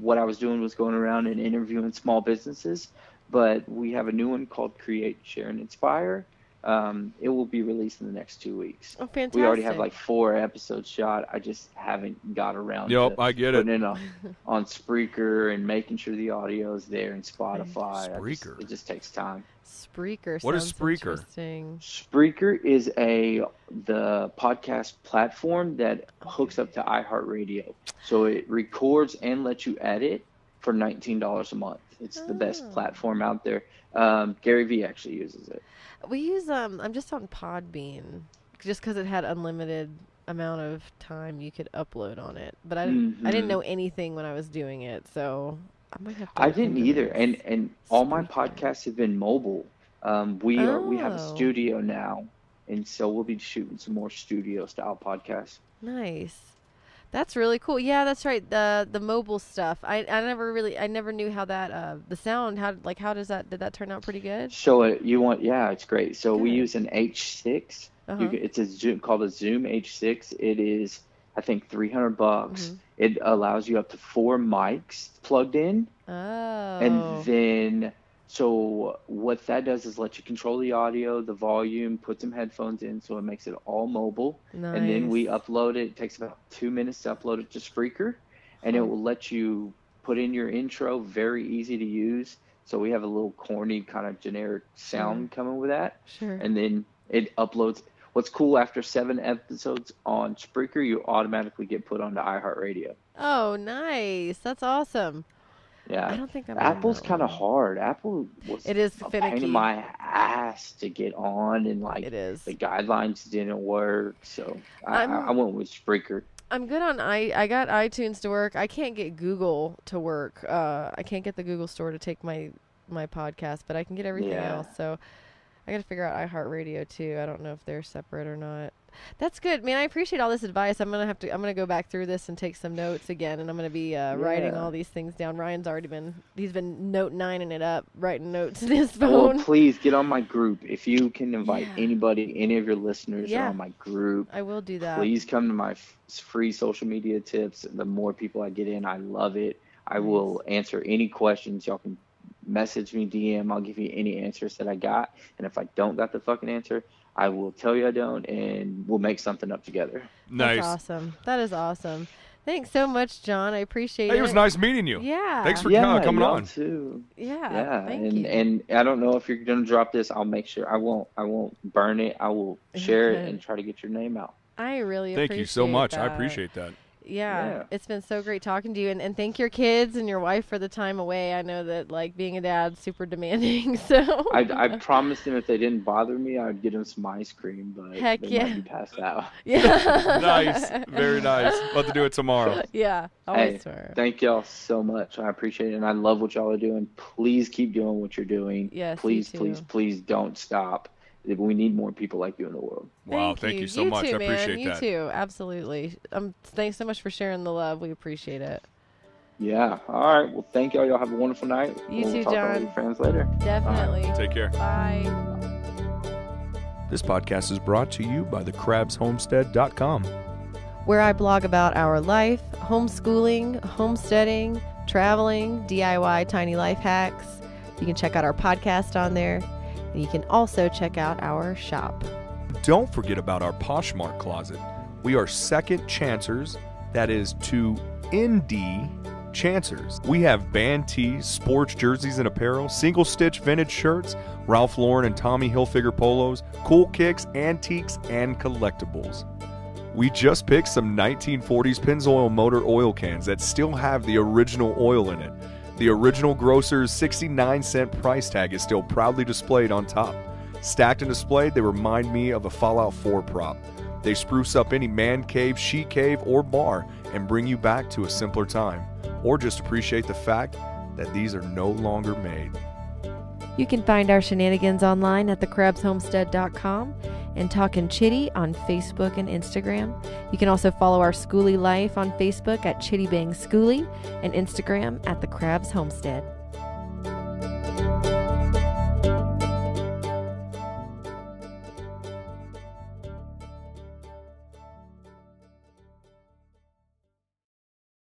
What I was doing was going around and interviewing small businesses, but we have a new one called Create, Share, and Inspire. It will be released in the next 2 weeks. Oh, fantastic. We already have like 4 episodes shot. I just haven't got around to I get it. putting it on Spreaker and making sure the audio is there in Spotify. Spreaker. It just takes time. Spreaker. What is sounds Spreaker? interesting. Spreaker is the podcast platform that hooks up to iHeartRadio. So it records and lets you edit for $19 a month. It's the best platform out there. Gary Vee actually uses it. We use I'm just on PodBean just because it had unlimited amount of time you could upload on it. But I didn't know anything when I was doing it, so I might have to. I didn't either, and all my Spreaker. podcasts have been mobile. We have a studio now, and so we'll be shooting some more studio style podcasts. Nice. That's really cool. Yeah, that's right. The mobile stuff. I never knew how that the sound did that turn out pretty good? So it's great. So we Good. use an H6. It's a Zoom called a Zoom H6. It is I think $300. It allows you up to 4 mics plugged in. Oh. And then so what that does is let you control the audio, the volume, put some headphones in, so it makes it all mobile. Nice. And then we upload it. It takes about 2 minutes to upload it to Spreaker, and it will let you put in your intro, very easy to use. So we have a little corny kind of generic sound coming with that. Sure. And then it uploads. What's cool, after 7 episodes on Spreaker, you automatically get put onto iHeartRadio. Oh, nice. That's awesome. Yeah. I don't think I'm Apple's kind of hard. Apple was It is a finicky. pain in my ass to get on, and It is. the guidelines didn't work, so I went with Spreaker. I'm good on I got iTunes to work. I can't get Google to work. I can't get the Google store to take my podcast, but I can get everything else. So I got to figure out iHeartRadio too. I don't know if they're separate or not. That's good, man. I appreciate all this advice. I'm gonna go back through this and take some notes again, and I'm gonna be writing all these things down. Ryan's he's been note 9ing it up, writing notes in his phone. Well, please get on my group. If you can invite anybody, any of your listeners are on my group. I will do that. Please come to my free social media tips. The more people I get in, I love it. I will answer any questions. Y'all can message me, DM. I'll give you any answers that I got. And if I don't got the fucking answer, I will tell you I don't, and we'll make something up together. Nice. That's awesome. That is awesome. Thanks so much, John. I appreciate it. It was nice meeting you. Yeah. Thanks for coming y'all on. Too. Yeah. Thank you. And I don't know if you're gonna drop this. I'll make sure I won't burn it. I will share it and try to get your name out. I really appreciate Thank you so much. that. I appreciate that. Yeah, it's been so great talking to you, and thank your kids and your wife for the time away. I know that like being a dad's super demanding, so I promised them if they didn't bother me, I'd get them some ice cream, but Heck they yeah. might be passed out. Yeah. Nice. Very nice. About to do it tomorrow. Yeah. Always swear. Thank y'all so much. I appreciate it, and I love what y'all are doing. Please keep doing what you're doing. Yes, please, you too. please don't stop. We need more people like you in the world. Wow, thank you so much. Too, I appreciate man. that. You too, absolutely. Thanks so much for sharing the love. We appreciate it. Yeah. All right. Well, thank y'all. Y'all have a wonderful night. You we'll too, talk to all Jon. your friends later. Definitely. Right. Take care. Bye. This podcast is brought to you by thecrabshomestead.com. Where I blog about our life, homeschooling, homesteading, traveling, DIY tiny life hacks. You can check out our podcast on there. And you can also check out our shop. Don't forget about our Poshmark closet. We are second chancers, that is to indie chancers. We have band tees, sports jerseys and apparel, single stitch vintage shirts, Ralph Lauren and Tommy Hilfiger polos, cool kicks, antiques, and collectibles. We just picked some 1940s Pennzoil motor oil cans that still have the original oil in it. The original grocer's 69-cent price tag is still proudly displayed on top. Stacked and displayed, they remind me of a Fallout 4 prop. They spruce up any man cave, she cave, or bar and bring you back to a simpler time. Or just appreciate the fact that these are no longer made. You can find our shenanigans online at thecrabshomestead.com and Talkin' Chitty on Facebook and Instagram. You can also follow our schooly life on Facebook at Chitty Bang Schooly and Instagram at The Crabs Homestead.